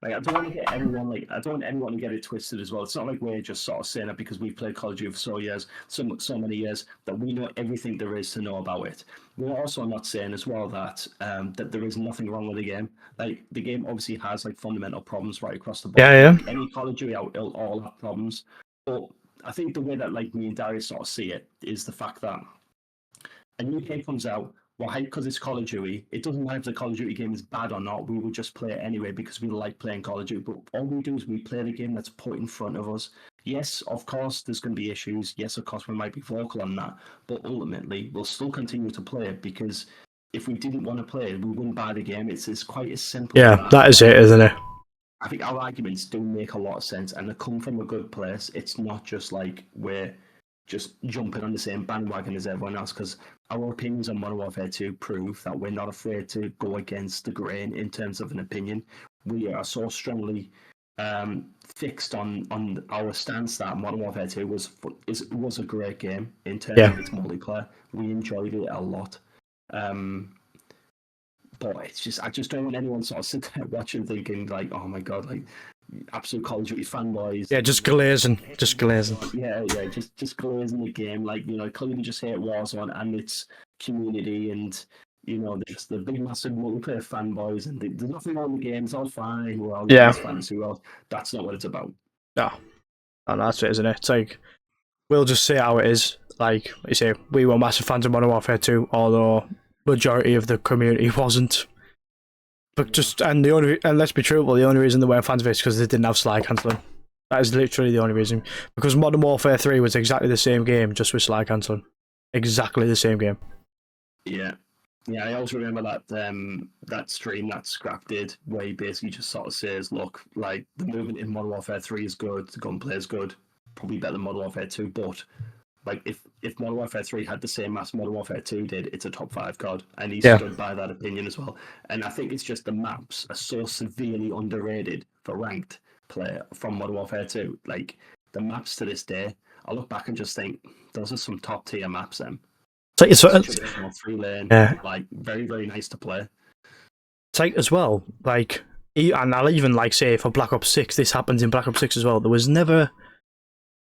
Like, I don't want to get everyone I don't want anyone to get it twisted as well. It's not like we're just sort of saying it because we've played Call of Duty for so many years that we know everything there is to know about it. We're also not saying as well that that there is nothing wrong with the game. Like the game obviously has like fundamental problems right across the board. Yeah. Like, any Call of Duty out, it'll all have problems. But I think the way that like me and Darius sort of see it is the fact that a new game comes out. Well, because it's Call of Duty, it doesn't matter if the Call of Duty game is bad or not. We will just play it anyway because we like playing Call of Duty. But all we do is we play the game that's put in front of us. Yes, of course, there's going to be issues. Yes, of course, we might be vocal on that. But ultimately, we'll still continue to play it because if we didn't want to play it, we wouldn't buy the game. It's quite as simple as that. That is it, isn't it? I think our arguments do make a lot of sense and they come from a good place. It's not just like we're just jumping on the same bandwagon as everyone else because our opinions on Modern Warfare 2 prove that we're not afraid to go against the grain in terms of an opinion. We are so strongly fixed on our stance that Modern Warfare 2 was a great game in terms of its multiplayer. We enjoyed it a lot. But it's just, I just don't want anyone sort of sit there watching thinking like, oh my god, like absolute Call of Duty fanboys. Yeah, just glazing. Yeah, just glazing the game. Like, you know, clearly just hate Warzone and its community and, you know, there's the big massive multiplayer fanboys and there's nothing wrong with the game, it's all fine, we're all fans, that's not what it's about. No, that's it, isn't it? It's like, we'll just say how it is. Like you say, we were massive fans of Modern Warfare 2, although majority of the community wasn't. But and let's be truthful, the only reason they weren't fans of it is because they didn't have slide cancelling. That is literally the only reason. Because Modern Warfare 3 was exactly the same game, just with slide cancelling. Exactly the same game. Yeah. Yeah, I also remember that stream that Scrap did, where he basically just sort of says, look, like, the movement in Modern Warfare 3 is good, the gunplay is good, probably better than Modern Warfare 2, but Like if Modern Warfare 3 had the same maps Modern Warfare 2 did, it's a top 5 COD, and he Yeah. stood by that opinion as well. And I think it's just the maps are so severely underrated for ranked play from Modern Warfare 2. Like the maps to this day, I look back and just think those are some top tier maps. Them. It's like, It's traditional 3-lane, yeah. like very very nice to play. It's like as well, like, and I'll even like say for Black Ops 6, this happens in Black Ops 6 as well. There was never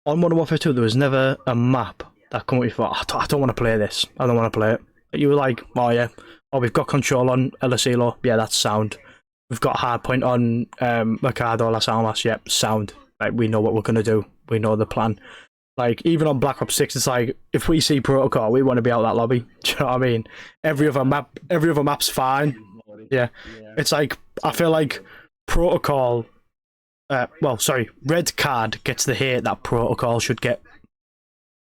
on Modern Warfare 2, there was never a map that come up with, I don't want to play this. I don't want to play it. You were like, oh yeah, oh we've got control on LSELO, yeah, that's sound. We've got hardpoint on Mercado, Las Almas, yep, sound. Like we know what we're gonna do. We know the plan. Like even on Black Ops 6, it's like if we see protocol, we want to be out that lobby. Do you know what I mean? Every other map's fine. Yeah. It's like I feel like protocol. Red Card gets the hate that protocol should get.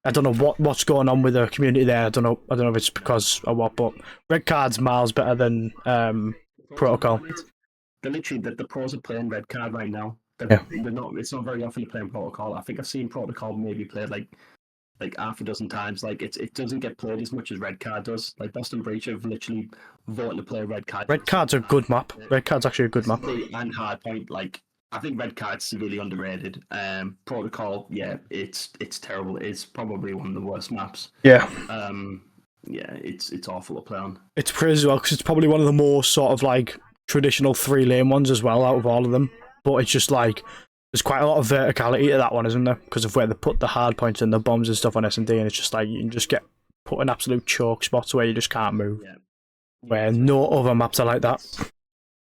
I don't know what's going on with the community there. I don't know if it's because of what, but Red Card's miles better than protocol. They're literally the pros are playing Red Card right now. Yeah. They're not. It's not very often playing protocol. I think I've seen protocol maybe played like half a dozen times. Like it doesn't get played as much as Red Card does. Like Boston Breach have literally voted to play Red Card. Red Card's a good map. Red Card's actually a good map. And Hardpoint, like I think Red Card's severely underrated. Protocol, yeah, it's terrible. It's probably one of the worst maps. Yeah. Yeah, it's awful to play on. It's crazy as well because it's probably one of the more sort of like traditional 3-lane ones as well out of all of them. But it's just like there's quite a lot of verticality to that one, isn't there? Because of where they put the hard points and the bombs and stuff on S&D, and it's just like you can just get put in absolute choke spots where you just can't move. Yeah. Where no other maps are like that.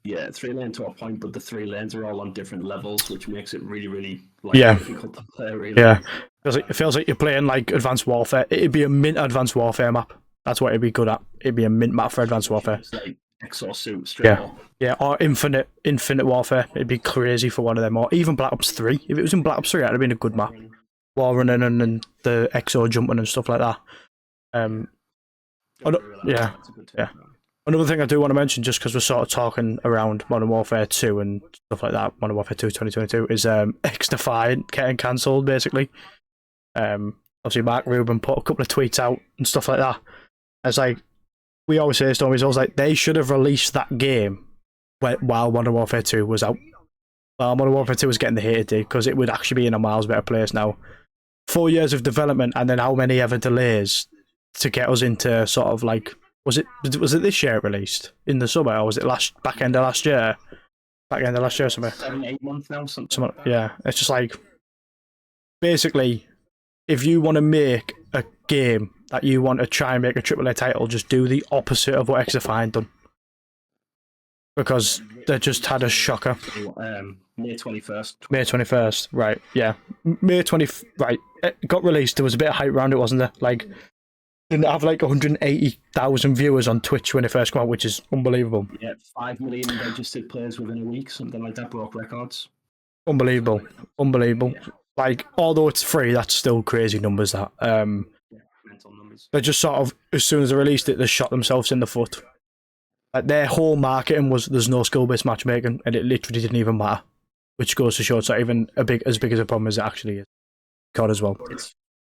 Yeah, 3-lane to a point, but the 3 lanes are all on different levels, which makes it really, really difficult to play. Really. Yeah, it feels like you're playing like Advanced Warfare. It'd be a mint Advanced Warfare map. That's what it'd be good at. It'd be a mint map for Advanced Warfare. It's like Exosuit straight up. Yeah, or Infinite Warfare. It'd be crazy for one of them. Or even Black Ops 3. If it was in Black Ops 3, that'd have been a good map. Wall running and the exo jumping and stuff like that. Another thing I do want to mention, just because we're sort of talking around Modern Warfare 2 and stuff like that, Modern Warfare 2 2022, is X-Defiant getting cancelled, basically. Obviously, Mark Rubin put a couple of tweets out and stuff like that. It's like, we always say, Stormy's always like, they should have released that game while Modern Warfare 2 was out. While Modern Warfare 2 was getting the hate it did, because it would actually be in a miles better place now. 4 years of development, and then how many ever delays to get us into sort of like, was it this year it released in the summer, or was it back end of last year? Back end of last year, somewhere. 7-8 months now, something. Yeah, it's just like basically, if you want to make a game that you want to try and make a AAA title, just do the opposite of what X-Defiant done, because they just had a shocker. May 21st. May 21st, right? Yeah, May 20th. Right, it got released. There was a bit of hype around it, wasn't there? Like, didn't it have like 180,000 viewers on Twitch when it first came out, which is unbelievable. Yeah, 5 million registered players within a week, something like that, broke records. Unbelievable. Like, although it's free, that's still crazy numbers. That mental numbers. They just sort of, as soon as they released it, they shot themselves in the foot. Like, their whole marketing was there's no skill-based matchmaking, and it literally didn't even matter. Which goes to show it's not even as big as a problem as it actually is. COD as well.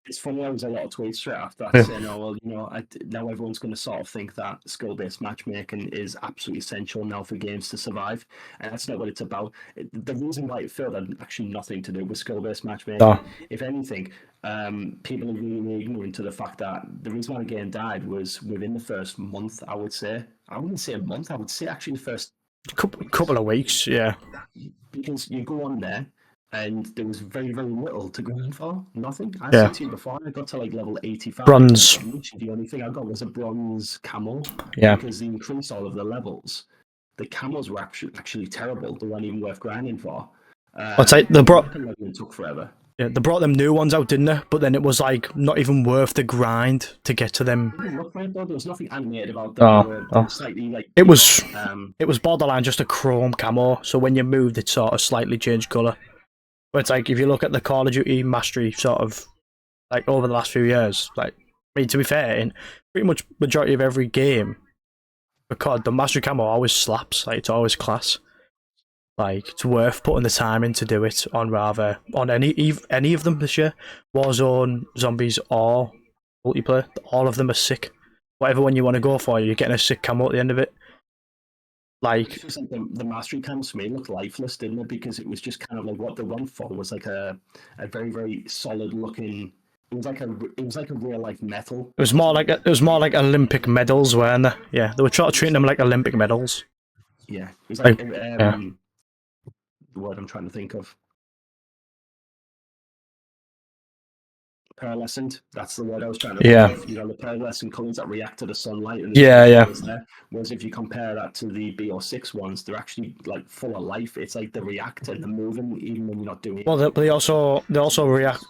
It's funny, there was a lot of tweets straight after that saying, oh, well, now everyone's going to sort of think that skill-based matchmaking is absolutely essential now for games to survive. And that's not what it's about. The reason why it failed had actually nothing to do with skill-based matchmaking. No. If anything, people are really ignorant to the fact that the reason why the game died was within the first month, I would say. I wouldn't say a month, I would say actually the first couple of weeks, yeah. Because you go on there, and there was very, very little to grind for. Nothing. I said to you before, I got to like level 85. Bronze. The only thing I got was a bronze camel. Yeah. Because they increased all of the levels. The camels were actually terrible. They weren't even worth grinding for. I'd say it took forever. Yeah, they brought them new ones out, didn't they? But then it was like not even worth the grind to get to them. There was nothing animated about them. Slightly, like, it was borderline just a chrome camo. So when you moved, it sort of slightly changed colour. But it's like, if you look at the Call of Duty mastery sort of like over the last few years, like, I mean, to be fair, in pretty much majority of every game, because the mastery camo always slaps, like, it's always class. Like, it's worth putting the time in to do it on any of them this year. Warzone, Zombies, or multiplayer. All of them are sick. Whatever one you want to go for, you're getting a sick camo at the end of it. Like, it's just like the mastery cams for me looked lifeless, didn't it? Because it was just kind of like what they went for was like a very, very solid looking. It was like a real life metal. it was more like Olympic medals, weren't they? Yeah, they were trying to treat them like Olympic medals. Yeah, it was like yeah. the word I'm trying to think of. Pearlescent. That's the word I was trying to think of. You know, the pearlescent colours that react to the sunlight. And there. Whereas if you compare that to the BO6 ones, they're actually like full of life. It's like they react and they're moving even when you're not doing it. Well, they also react.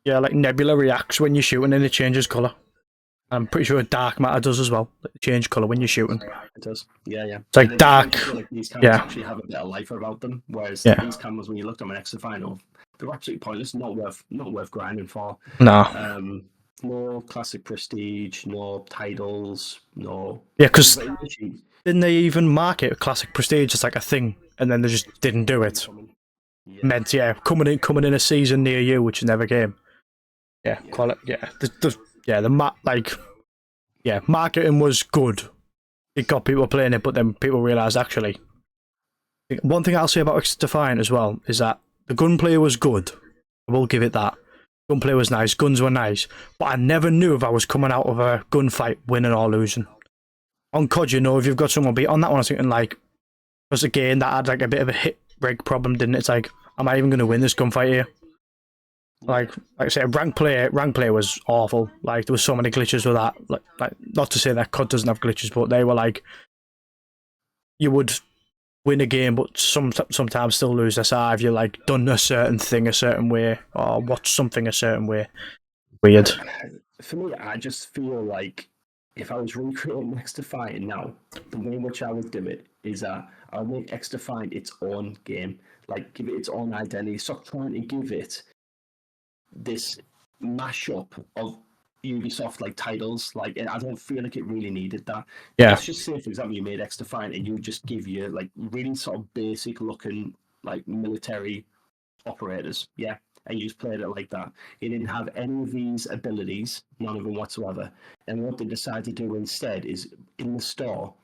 Yeah, like Nebula reacts when you're shooting and it changes colour. I'm pretty sure dark matter does as well. It change colour when you're shooting. It does. Yeah. It's like dark. Like these cameras actually have a bit of life about them. Whereas these cameras, when you looked at them in Extra Final, they were absolutely pointless. Not worth grinding for. No. No classic prestige. No titles. No. Yeah, because didn't they even market classic prestige as like a thing, and then they just didn't do it. Meant coming in a season near you, which never came. Quality. Marketing was good. It got people playing it, but then people realised actually. One thing I'll say about Defiant as well is that the gunplay was good. I will give it that. Gunplay was nice, guns were nice, but I never knew if I was coming out of a gunfight winning or losing. On COD, you know, if you've got someone beat on that one, I was thinking like, because again, that had like a bit of a hit rig problem, didn't it? It's like, am I even going to win this gunfight here? Like I said, rank play was awful. Like there was so many glitches with that. Like not to say that COD doesn't have glitches, but they were like, you would win a game, but sometimes still lose if you like done a certain thing a certain way or watched something a certain way. Weird. For me, I just feel like if I was recreating Next Defiant now, the way in which I would do it is I would make X Defiant its own game, like give it its own identity. Stop trying to give it this mashup of Ubisoft like titles. Like I don't feel like it really needed that. Let's just say, for example, you made X Defiant and you just give you like really sort of basic looking like military operators, and you just played it like that. You didn't have any of these abilities, none of them whatsoever. And what they decided to do instead is in the store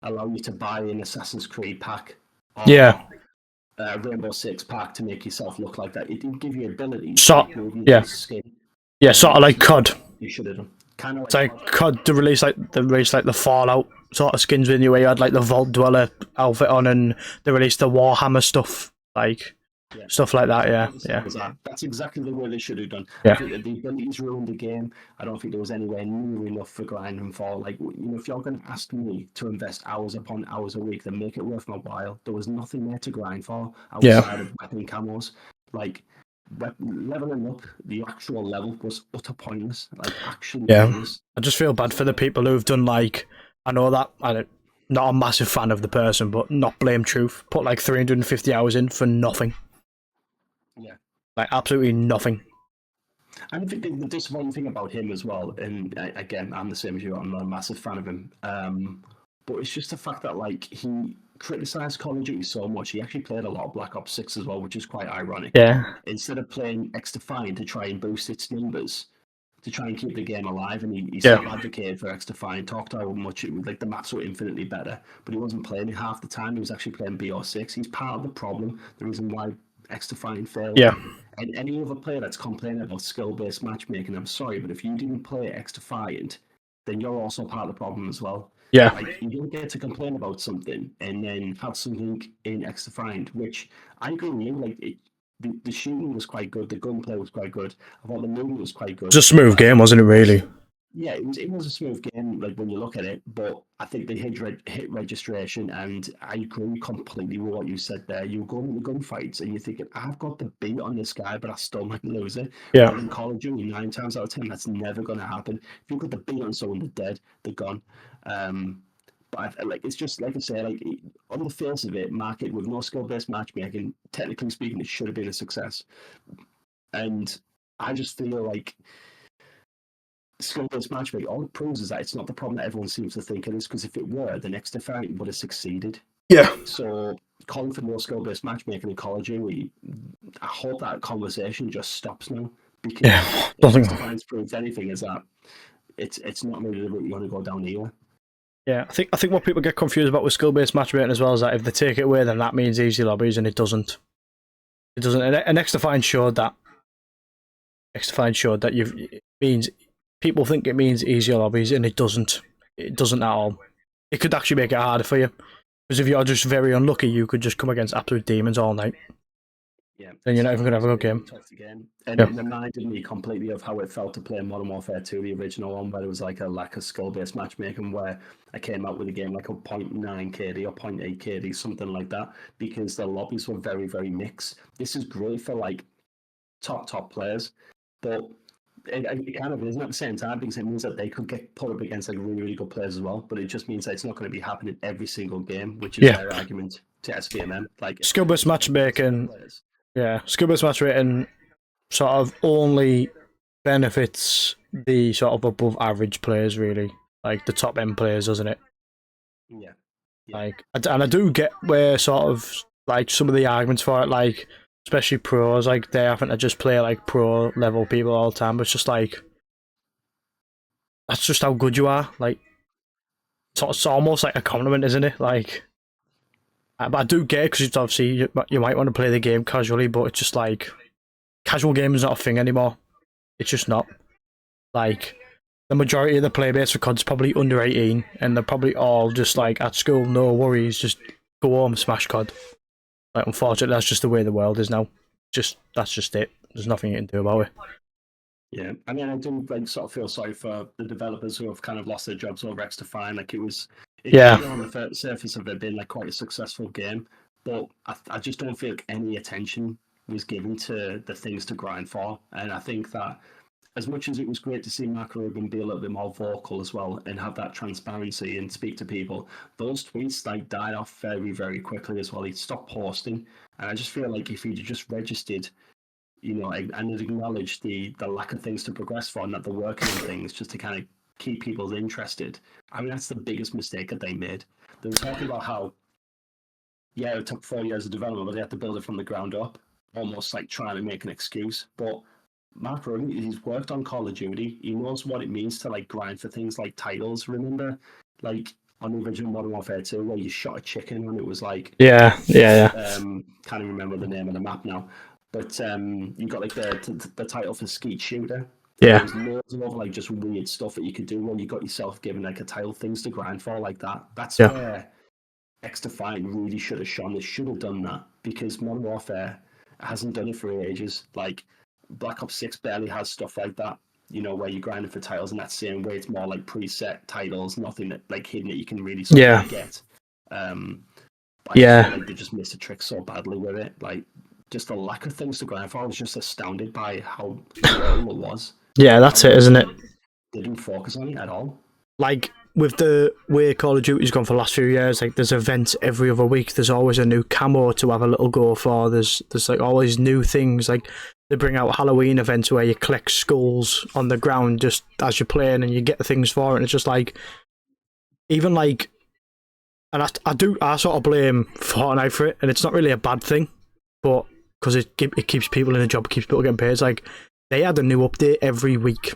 allow you to buy an Assassin's Creed pack. Rainbow Six pack to make yourself look like that. It didn't give you abilities. Sort of like COD. You should have done. Kind of it's like COD to release like the Fallout sort of skins with you, where you had like the Vault Dweller outfit on, and they released the Warhammer stuff, like stuff like that. That's exactly the way they should have done. I think that the abilities ruined the game. I don't think there was anywhere near enough for grinding for. Like, you know, if you're going to ask me to invest hours upon hours a week, then make it worth my while. There was nothing there to grind for outside of weapon camos. Like, leveling up the actual level was utter pointless. Like, actually pointless. I just feel bad for the people who've done like, I know that I'm not a massive fan of the person, but not blame truth. Put like 350 hours in for nothing. Yeah. Like absolutely nothing. And I think the disappointing thing about him as well, and again, I'm the same as you, I'm not a massive fan of him, but it's just the fact that like he criticised Call of Duty so much, he actually played a lot of Black Ops 6 as well, which is quite ironic. Instead of playing X Defiant to try and boost its numbers, to try and keep the game alive, and he sort of advocated for X Defiant, talked about how much it was like the maps were infinitely better, but he wasn't playing it half the time. He was actually playing BO6. He's part of the problem, the reason why X Defiant failed. And any other player that's complaining about skill-based matchmaking, I'm sorry, but if you didn't play X Defiant, then you're also part of the problem as well. Like, you don't get to complain about something and then have something in X Defiant, which I agree with you, like the shooting was quite good, the gunplay was quite good, I thought the movement was quite good. It was a smooth game, wasn't it, really? Yeah, it was a smooth game, like when you look at it, but I think they hit registration, and I agree completely with what you said there. You were going into gunfights and you're thinking, I've got the beat on this guy, but I still might lose it. But in Call of Duty, 9 times out of 10, that's never going to happen. If you've got the beat on someone, they're dead, they're gone. But it's just, like I say, like on the face of it, market with no skill-based matchmaking, technically speaking, it should have been a success. And I just feel like skill-based matchmaking, all it proves is that it's not the problem that everyone seems to think it is, because if it were, the next Defiant would have succeeded. Yeah. So calling for no skill based matchmaking in Call of Duty, I hope that conversation just stops now, because Yeah, if doesn't. X-Defiance proves anything, is that it's not really the route you want to go down either. Yeah, I think what people get confused about with skill based matchmaking as well is that if they take it away, then that means easy lobbies, and it doesn't. It doesn't. And X-Defiance showed that. X-Defiance showed that it means people think it means easier lobbies, and it doesn't. It doesn't at all. It could actually make it harder for you, because if you're just very unlucky, you could just come against absolute demons all night. Yeah, Then you're not even gonna have a good really game. tough again. And Yeah. it reminded me completely of how it felt to play Modern Warfare 2, the original one, where there was like a lack of skill-based matchmaking, where I came out with a game like a 0.9 KD or 0.8 KD, something like that, because the lobbies were very, very mixed. This is great for like top players, but it kind of isn't at the same time, because it means that they could get put up against like really, really good players as well. But it just means that it's not going to be happening every single game, which is their argument to SVMM. Like skill-based matchmaking. Yeah, skill-based matchmaking sort of only benefits the sort of above average players, really, like the top end players, doesn't it? Yeah. Like, and I do get where sort of like some of the arguments for it, like especially pros, like they having to just play like pro level people all the time. But it's just like that's just how good you are. Like, it's almost like a compliment, isn't it? Like, but I do get it, because it's obviously you might want to play the game casually, but it's just like casual gaming is not a thing anymore. It's just not. Like, the majority of the player base for COD's probably under 18, and they're probably all just like at school, no worries, just go home, smash COD. Like, unfortunately, that's just the way the world is now. That's just it. There's nothing you can do about it. Yeah, I mean, I do like sort of feel sorry for the developers who have kind of lost their jobs over X-Defiant. Like it on the surface of it being like quite a successful game, but I just don't feel like any attention was given to the things to grind for. And I think that as much as it was great to see Mark Rubin be a little bit more vocal as well and have that transparency and speak to people, those tweets like died off very, very quickly as well. He stopped posting, and I just feel like if he'd just registered, and acknowledge the lack of things to progress for, and that they're working on things just to kind of keep people interested. I mean, that's the biggest mistake that they made. They were talking about how, yeah, it took 4 years of development, but they had to build it from the ground up, almost like trying to make an excuse. But Mark Rogan, he's worked on Call of Duty. He knows what it means to like grind for things like titles. Remember, like on the original Modern Warfare 2, where you shot a chicken and it was like, yeah. Can't even remember the name of the map now. But you got like the title for Skeet Shooter. Yeah. There's loads of other like just weird stuff that you could do when you got yourself given like a title, things to grind for like that. That's where X-Defiant really should have shone. They should have done that, because Modern Warfare hasn't done it for ages. Like Black Ops 6 barely has stuff like that, where you're grinding for titles in that same way. It's more like preset titles, nothing that like hidden that you can really sort of get. I feel like they just missed a trick so badly with it. Like, just the lack of things to grind for. I was just astounded by how little it was. Yeah, that's it, isn't it? They didn't focus on it at all. Like, with the way Call of Duty's gone for the last few years, like there's events every other week. There's always a new camo to have a little go for. There's like always new things. Like, they bring out Halloween events where you collect skulls on the ground just as you're playing, and you get the things for it. And it's just like, even like, and I sort of blame Fortnite for it, and it's not really a bad thing, but because it keeps people in a job, keeps people getting paid. It's like they had a new update every week,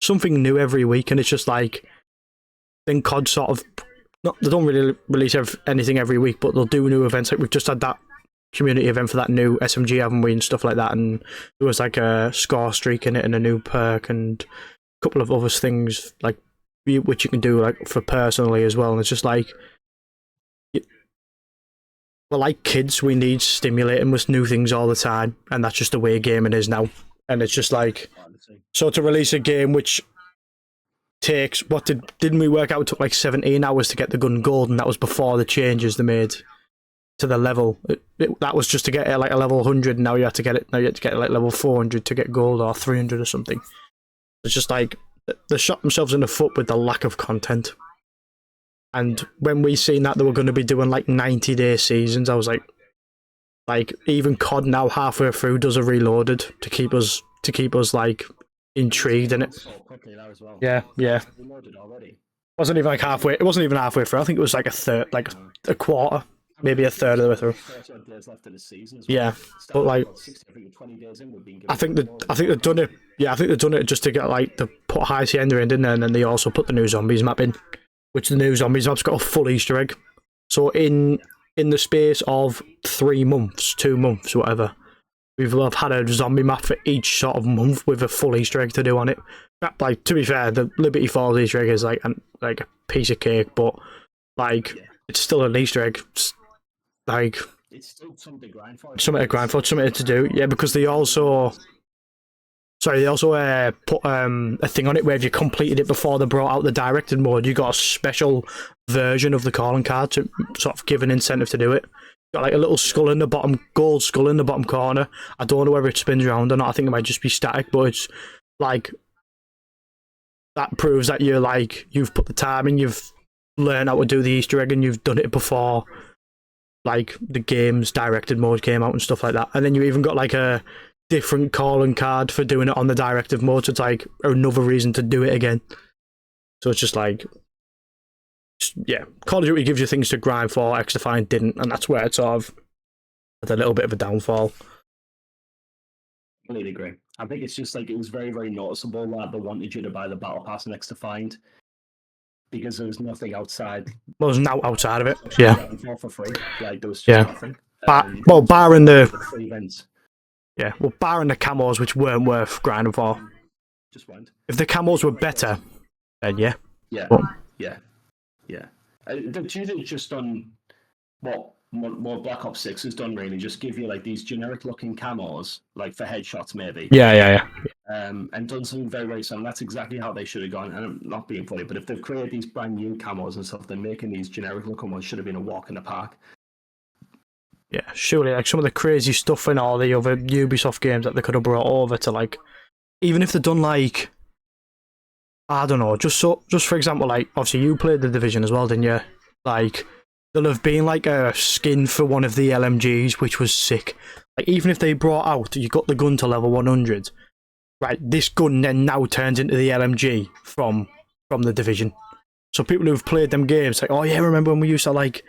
something new every week, and it's just like, then COD sort of, they don't really release anything every week, but they'll do new events. Like, we've just had that community event for that new SMG, haven't we, and stuff like that, and there was like a score streak in it and a new perk and a couple of other things like which you can do like for personally as well. And it's just like, we're like kids, we need stimulating with new things all the time, and that's just the way gaming is now. And it's just like, so to release a game which takes, didn't we work out, it took like 17 hours to get the gun gold, and that was before the changes they made to the level. That was just to get like a level 100, and now you have to get like level 400 to get gold, or 300 or something. It's just like, they shot themselves in the foot with the lack of content. And when we seen that they were going to be doing like 90-day seasons, I was like even COD now halfway through does a reloaded to keep us like intrigued in it. So quickly now as well. Yeah. Reloaded already. Wasn't even like halfway. It wasn't even halfway through. I think it was like a third, like a quarter, maybe a third of the way through. 30 odd days left of the season as well. Yeah, but like, 60, I think 20 days in, we've been I think they've done it. Yeah, I think they've done it just to get like to put Hacienda in, didn't they? And then they also put the new zombies map in, which the new zombies map's got a full Easter egg. So in the space of 3 months, 2 months, whatever, we've had a zombie map for each sort of month with a full Easter egg to do on it. Like, to be fair, the Liberty Falls Easter egg is like a piece of cake, but like it's still an Easter egg. It's still something to grind for. Something to do. Yeah, because they also put a thing on it where if you completed it before they brought out the directed mode, you got a special version of the calling card to sort of give an incentive to do it. Got like a little skull in the bottom, gold skull in the bottom corner. I don't know whether it spins around or not. I think it might just be static, but it's like that proves that you've put the time in, you've learned how to do the Easter egg, and you've done it before like the game's directed mode came out and stuff like that. And then you even got like a different calling card for doing it on the directive mode, so it's like another reason to do it again. So it's just like, yeah, Call of Duty gives you things to grind for, XDefiant didn't, and that's where it sort of had a little bit of a downfall. Completely agree. I think it's just like it was very, very noticeable that they wanted you to buy the Battle Pass next to Find because there was nothing outside. Well, there's now outside of it, yeah. For free, like there was just nothing. Barring the free events. Yeah, well, barring the camos, which weren't worth grinding for. Just weren't. If the camos were better, then yeah. Yeah, but, yeah. Do you think it's just done what Black Ops 6 has done, really? Just give you like these generic looking camos, like for headshots maybe. Yeah. And done something very, very similar. That's exactly how they should have gone. And I'm not being funny, but if they've created these brand new camos and stuff, then making these generic looking ones should have been a walk in the park. Yeah, surely, like some of the crazy stuff in all the other Ubisoft games that they could have brought over to, like, even if they'd done like, I don't know, just for example, like, obviously you played The Division as well, didn't you? Like, there'll have been like a skin for one of the LMGs, which was sick. Like, even if they brought out, you got the gun to level 100, right? This gun then now turns into the LMG from The Division. So people who've played them games, like, oh yeah, remember when we used to like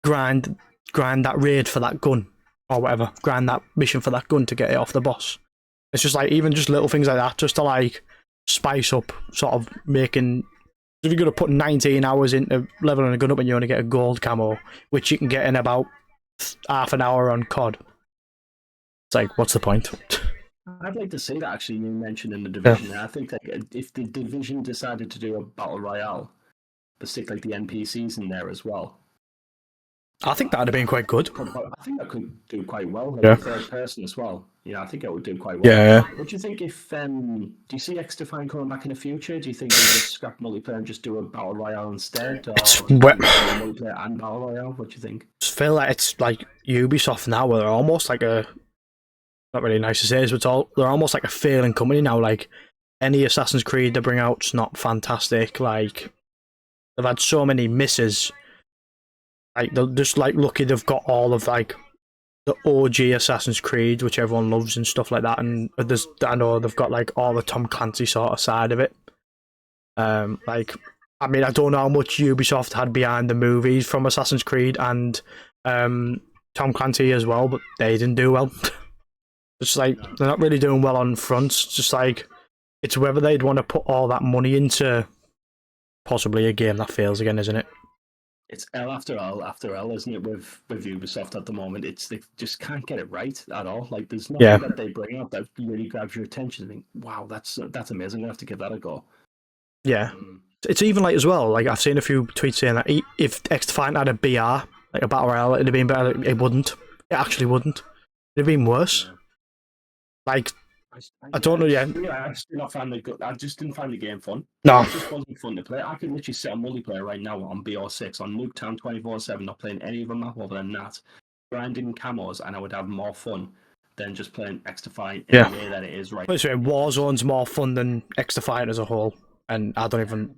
grind that raid for that gun or whatever, grind that mission for that gun to get it off the boss. It's just like, even just little things like that, just to like spice up sort of making. If you're going to put 19 hours into leveling a gun up and you only get a gold camo, which you can get in about half an hour on COD, it's like, what's the point? I'd like to see that, actually. You mentioned in The Division. Yeah. I think that if the Division decided to do a battle royale, but stick like the NPCs in there as well, I think that'd have been quite good. I think that could do quite well. Like, yeah. Third person as well. Yeah, I think it would do quite well. Yeah. What do you think if... do you see XDefiant coming back in the future? Do you think they'll just scrap multiplayer and just do a battle royale instead? Or multiplayer and battle royale? What do you think? I just feel like it's like Ubisoft now, where they're almost like a... Not really nice to say this, but they're almost like a failing company now. Like, any Assassin's Creed they bring out's not fantastic. Like, they've had so many misses. Like, they're just like lucky they've got all of like the OG Assassin's Creed, which everyone loves and stuff like that. And I know they've got like all the Tom Clancy sort of side of it. Like, I mean, I don't know how much Ubisoft had behind the movies from Assassin's Creed and Tom Clancy as well, but they didn't do well. It's like, they're not really doing well on fronts. It's just like, it's whether they'd want to put all that money into possibly a game that fails again, isn't it? It's L after L after L, isn't it, with Ubisoft at the moment? They just can't get it right at all. Like, there's nothing that they bring up that really grabs your attention. You think, wow, that's amazing. I'm going to have to give that a go. Yeah. It's even like, as well, like, I've seen a few tweets saying that if XDefiant had a BR, like a Battle Royale, it'd have been better. It wouldn't. It actually wouldn't. It'd have been worse. Like, I don't know yet. I just didn't find the game fun. No. It just wasn't fun to play. I could literally sit on multiplayer right now on BR6 on Nuketown 24/7, not playing any other map other than that, grinding camos, and I would have more fun than just playing XDefiant in the way that it is right now. Warzone's more fun than XDefiant as a whole, and not even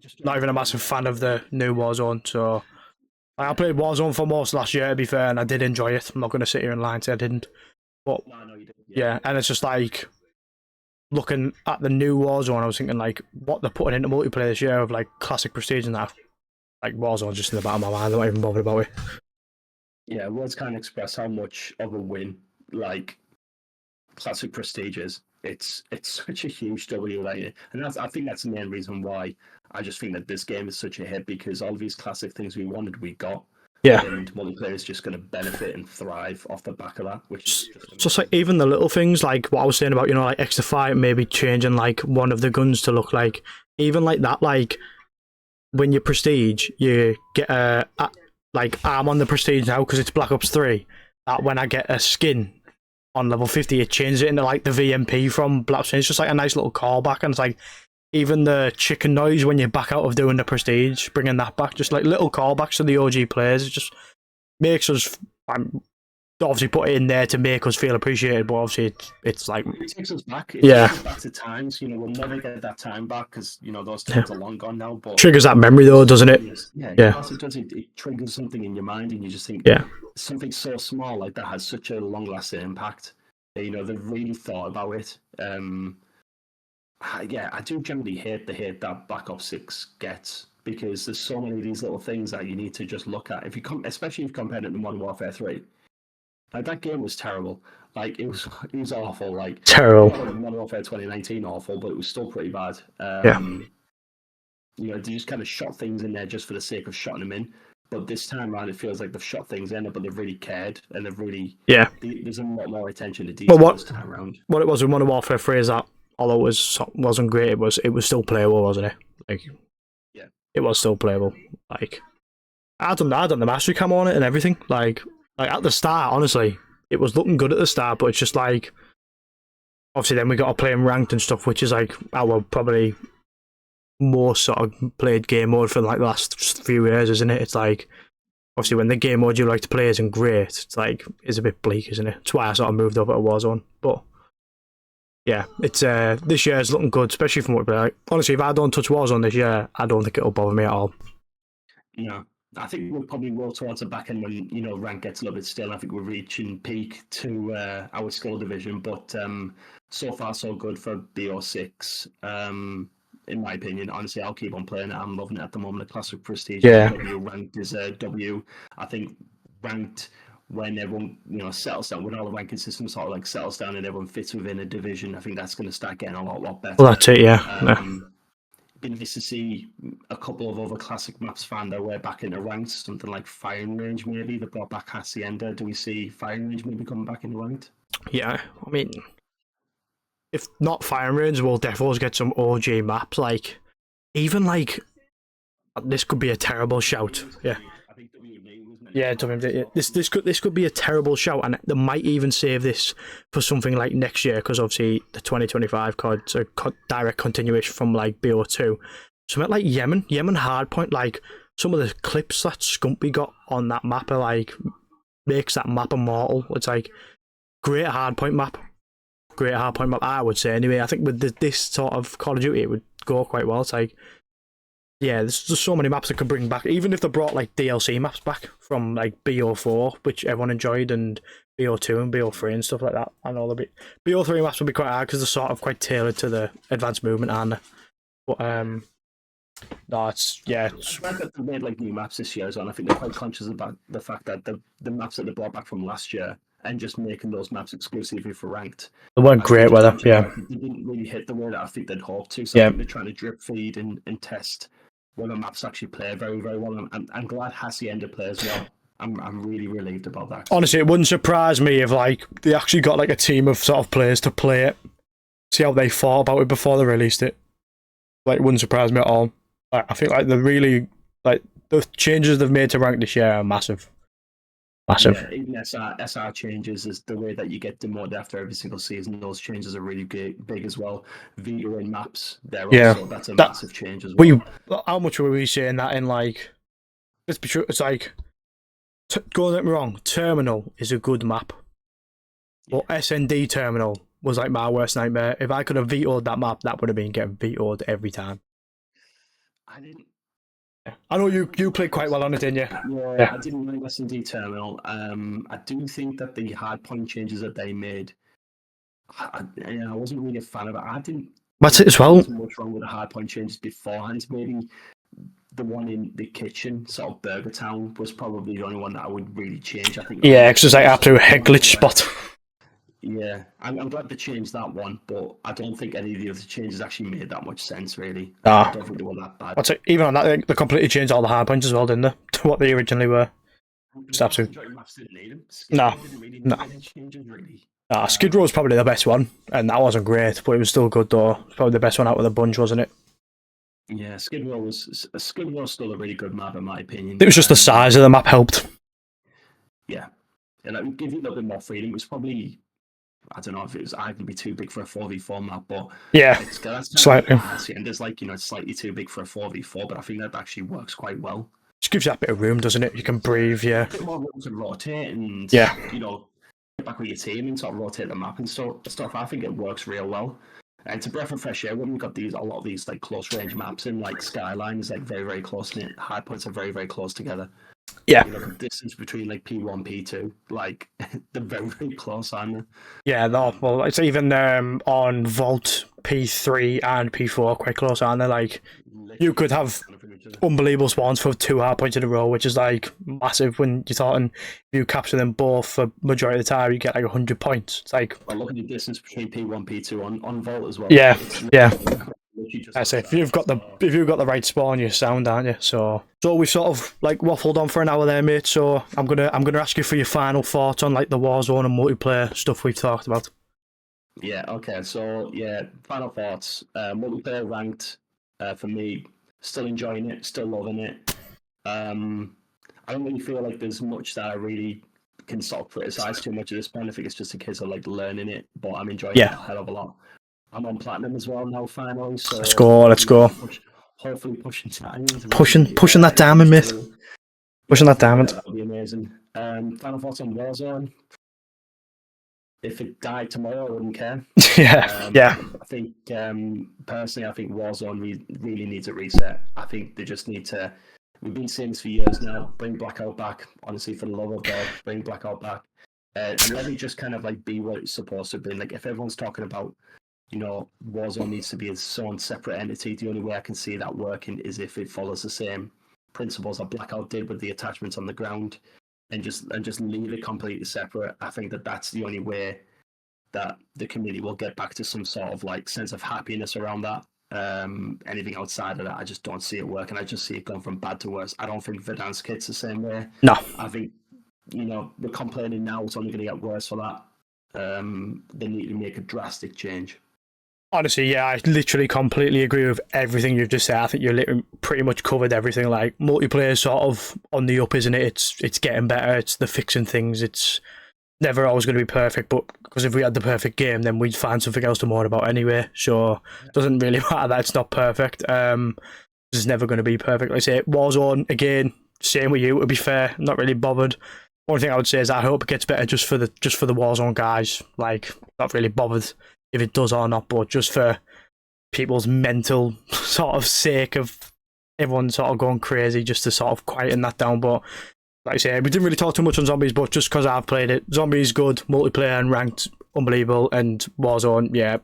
a massive fan of the new Warzone. So I played Warzone for most last year, to be fair, and I did enjoy it. I'm not going to sit here and lie and say I didn't. But no, you didn't. Yeah, and it's just like, looking at the new Warzone, I was thinking like, what they're putting into multiplayer this year of like classic prestige and that, Like Warzone just in the back of my mind. I'm not even bothered about it. Yeah, words can't express how much of a win like Classic Prestige is. It's such a huge W, like, and I think that's the main reason why I just think that this game is such a hit, because all these classic things we wanted, we got. Yeah. And multiplayer is just going to benefit and thrive off the back of that, which is just like even the little things, like what I was saying about, like extra fire, maybe changing like one of the guns to look like, even like that, like when you prestige, you get like I'm on the prestige now because it's Black Ops 3. That when I get a skin on level 50, it changes it into like the VMP from Black Ops 3. It's just like a nice little callback, and it's like even the chicken noise when you back out of doing the prestige, bringing that back, just like little callbacks to the OG players. It just makes us obviously put it in there to make us feel appreciated, but obviously it's like it takes us back. It yeah, takes us back to times. We'll never get that time back because those times are long gone now. But triggers that memory though, doesn't it? Yeah, Yeah. Because it does. It triggers something in your mind, and you just think, Yeah, something so small like that has such a long-lasting impact. They've really thought about it. Yeah, I do generally hate the hate that Black Ops 6 gets, because there's so many of these little things that you need to just look at. Especially if you compare it to Modern Warfare 3. Like, that game was terrible. Like, it was awful. Like, terrible. Modern Warfare 2019 awful, but it was still pretty bad. Yeah. They just kind of shot things in there just for the sake of shotting them in. But this time around, it feels like they've shot things in, but they've really cared, and they've really there's a lot more attention to detail this time around. What it was with Modern Warfare 3 is that although it wasn't great, it was still playable, wasn't it? Like, yeah, it was still playable. Like, I done the mastery cam on it and everything. Like at the start, honestly, it was looking good at the start, but it's just like, obviously then we got to play in ranked and stuff, which is like our probably more sort of played game mode for like the last few years, isn't it? It's like, obviously when the game mode you like to play isn't great, it's like, it's a bit bleak, isn't it? That's why I sort of moved over to Warzone. But yeah, it's this year is looking good, especially from what we play. Like, honestly, if I don't touch Warzone this year, I don't think it'll bother me at all. No, I think we'll probably roll towards the back end when rank gets a little bit still. I think we're reaching peak to our skill division, but so far so good for BO6. In my opinion, honestly, I'll keep on playing it. I'm loving it at the moment. The Classic Prestige is W, ranked is W. I think ranked, when everyone settles down, when all the ranking systems sort of like settles down and everyone fits within a division, I think that's going to start getting a lot better. Well, that's it, yeah. Been nice to see a couple of other classic maps found their way back into ranks, something like Firing Range maybe. They brought back Hacienda. Do we see Firing Range maybe coming back into ranked? Yeah, I mean, if not Firing Range, we'll definitely get some OG maps. Like, even like, this could be a terrible shout. Yeah. Yeah, this could be a terrible shout, and they might even save this for something like next year, because obviously the 2025 card's a direct continuation from like BO2. Something like Yemen Hardpoint, like some of the clips that Scumpy got on that map are like, makes that map immortal. It's like great hardpoint map, I would say anyway. I think with this sort of Call of Duty, it would go quite well. It's like, yeah, there's just so many maps that could bring back. Even if they brought like DLC maps back from like BO4, which everyone enjoyed, and BO2 and BO3 and stuff like that. I know the BO3 maps would be quite hard because they're sort of quite tailored to the advanced movement, aren't they? But no, it's I think they've made like new maps this year as well. I think they're quite conscious about the fact that the maps that they brought back from last year, and just making those maps exclusively for ranked, they weren't great, were they? Yeah, they didn't really hit the way that I think they'd hoped to. So I think they're trying to drip feed and test whether maps actually play very, very well. I'm glad Hacienda plays well. I'm really relieved about that. Honestly, it wouldn't surprise me if like they actually got like a team of sort of players to play it, see how they thought about it before they released it. Like, it wouldn't surprise me at all. Like, I think like the changes they've made to rank this year are massive. Yeah, even SR changes is the way that you get demoted after every single season. Those changes are really big as well. Veto in maps, that's a massive change as well. How much were we saying that in like? Let's be true. It's like, don't get me wrong. Terminal is a good map, but SND Terminal was like my worst nightmare. If I could have vetoed that map, that would have been getting vetoed every time. I didn't. I know you played quite well on it, didn't you? Yeah, I didn't like S&D Terminal. I do think that the hardpoint changes that they made, I wasn't really a fan of it. I didn't. That's it as well. What's wrong with the hardpoint changes beforehand? Maybe the one in the kitchen, sort of Burger Town, was probably the only one that I would really change. I think. Yeah, because it's like absolute head glitch spot. Yeah, I'm glad they changed that one, but I don't think any of the other changes actually made that much sense, really. Nah. I don't think they were that bad. What's it? Even on that, they completely changed all the hard points as well, didn't they? To what they originally were. Just absolute. No, no. Skid Row was probably the best one, and that wasn't great, but it was still good though. Probably the best one out of the bunch, wasn't it? Yeah, Skid Row was still a really good map in my opinion. It was just the size of the map helped. Yeah, and it would give you a little bit more freedom. It was probably, I don't know if it was arguably too big for a 4v4 map, but yeah, slightly. And there's like, it's slightly too big for a 4v4, but I think that actually works quite well. Just gives you that bit of room, doesn't it? You can breathe, yeah. A bit more room to rotate and yeah, get back with your team and sort of rotate the map and stuff. I think it works real well. And it's a breath of fresh air when we've got a lot of these like close range maps in, like Skyline is like very, very close knit. High points are very, very close together. Yeah. The distance between like P1, P2, like they're very, very close, aren't they? Yeah, no, well, it's even on Vault P3 and P4 quite close, aren't they? Like, you could have unbelievable spawns for 2 hard points in a row, which is like massive when you're talking. If you capture them both for majority of the time, you get like 100 points. It's like, well, look at the distance between P1, P2 on Vault as well. Yeah, yeah. I say if you've got the right spawn, you're sound, aren't you? So we sort of like waffled on for an hour there, mate. So I'm gonna ask you for your final thoughts on like the Warzone and multiplayer stuff we've talked about. Yeah. Okay. So yeah, final thoughts. Multiplayer ranked for me. Still enjoying it. Still loving it. I don't really feel like there's much that I really can sort of criticize too much at this point. I think it's just a case of like learning it, but I'm enjoying it a hell of a lot. I'm on platinum as well now, finally. So let's go. Hopefully pushing that diamond, mate. Pushing that diamond. That would be amazing. Final thoughts on Warzone. If it died tomorrow, I wouldn't care. yeah. I think personally, I think Warzone really needs a reset. I think they just need to. We've been saying this for years now. Bring Blackout back. Honestly, for the love of God, bring Blackout back. And let me just kind of like be what it's supposed to be. Like if everyone's talking about, Warzone needs to be its own separate entity. The only way I can see that working is if it follows the same principles that Blackout did with the attachments on the ground, and just leave it completely separate. I think that's the only way that the community will get back to some sort of like sense of happiness around that. Anything outside of that, I just don't see it working. I just see it going from bad to worse. I don't think Verdansk kit's the same way. No, I think we're complaining now. It's only going to get worse for that. They need to make a drastic change. Honestly, yeah, I literally completely agree with everything you've just said. I think you literally pretty much covered everything. Like multiplayer, sort of on the up, isn't it? It's getting better. It's the fixing things. It's never always going to be perfect, but because if we had the perfect game, then we'd find something else to moan about anyway. So it doesn't really matter that it's not perfect. It's never going to be perfect. Like I say, Warzone again. Same with you. To be fair, not really bothered. Only thing I would say is I hope it gets better just for the Warzone guys. Like, not really bothered if it does or not, but just for people's mental sort of sake of everyone sort of going crazy, just to sort of quieten that down. But like I say, we didn't really talk too much on zombies, but just because I've played it, zombies good, multiplayer and ranked unbelievable, and Warzone, yeah,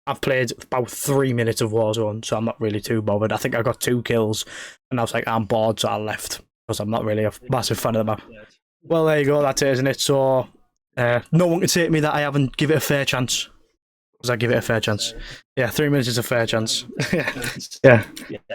I've played about 3 minutes of Warzone, so I'm not really too bothered. I think I got 2 kills, and I was like, I'm bored, so I left because I'm not really a massive fan of the map. Well, there you go, that's it, isn't it? So no one can say to me that I haven't give it a fair chance. Because I give it a fair chance. Yeah, 3 minutes is a fair chance. yeah.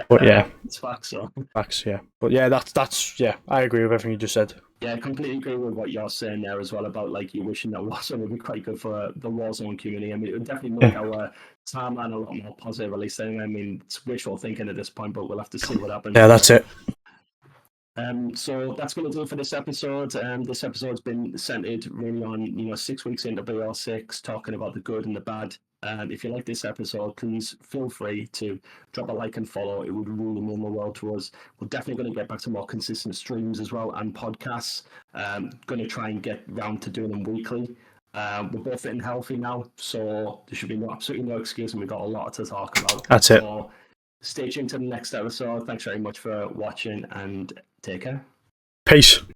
But yeah. It's facts, so. Facts, yeah. But yeah, that's yeah, I agree with everything you just said. Yeah, I completely agree with what you're saying there as well about like you wishing that Warzone would be quite good for the Warzone community. I mean, it would definitely make our timeline a lot more positive, at least anyway. I mean, it's wishful thinking at this point, but we'll have to see what happens. Yeah, that's it. So that's going to do it for this episode. This episode's been centered really on 6 weeks into BR6, talking about the good and the bad. If you like this episode, please feel free to drop a like and follow. It would really mean the world to us. We're definitely going to get back to more consistent streams as well and podcasts. Going to try and get round to doing them weekly. We're both fit and healthy now, so there should be absolutely no excuse, and we've got a lot to talk about. That's it. So stay tuned to the next episode. Thanks very much for watching, and take care. Peace.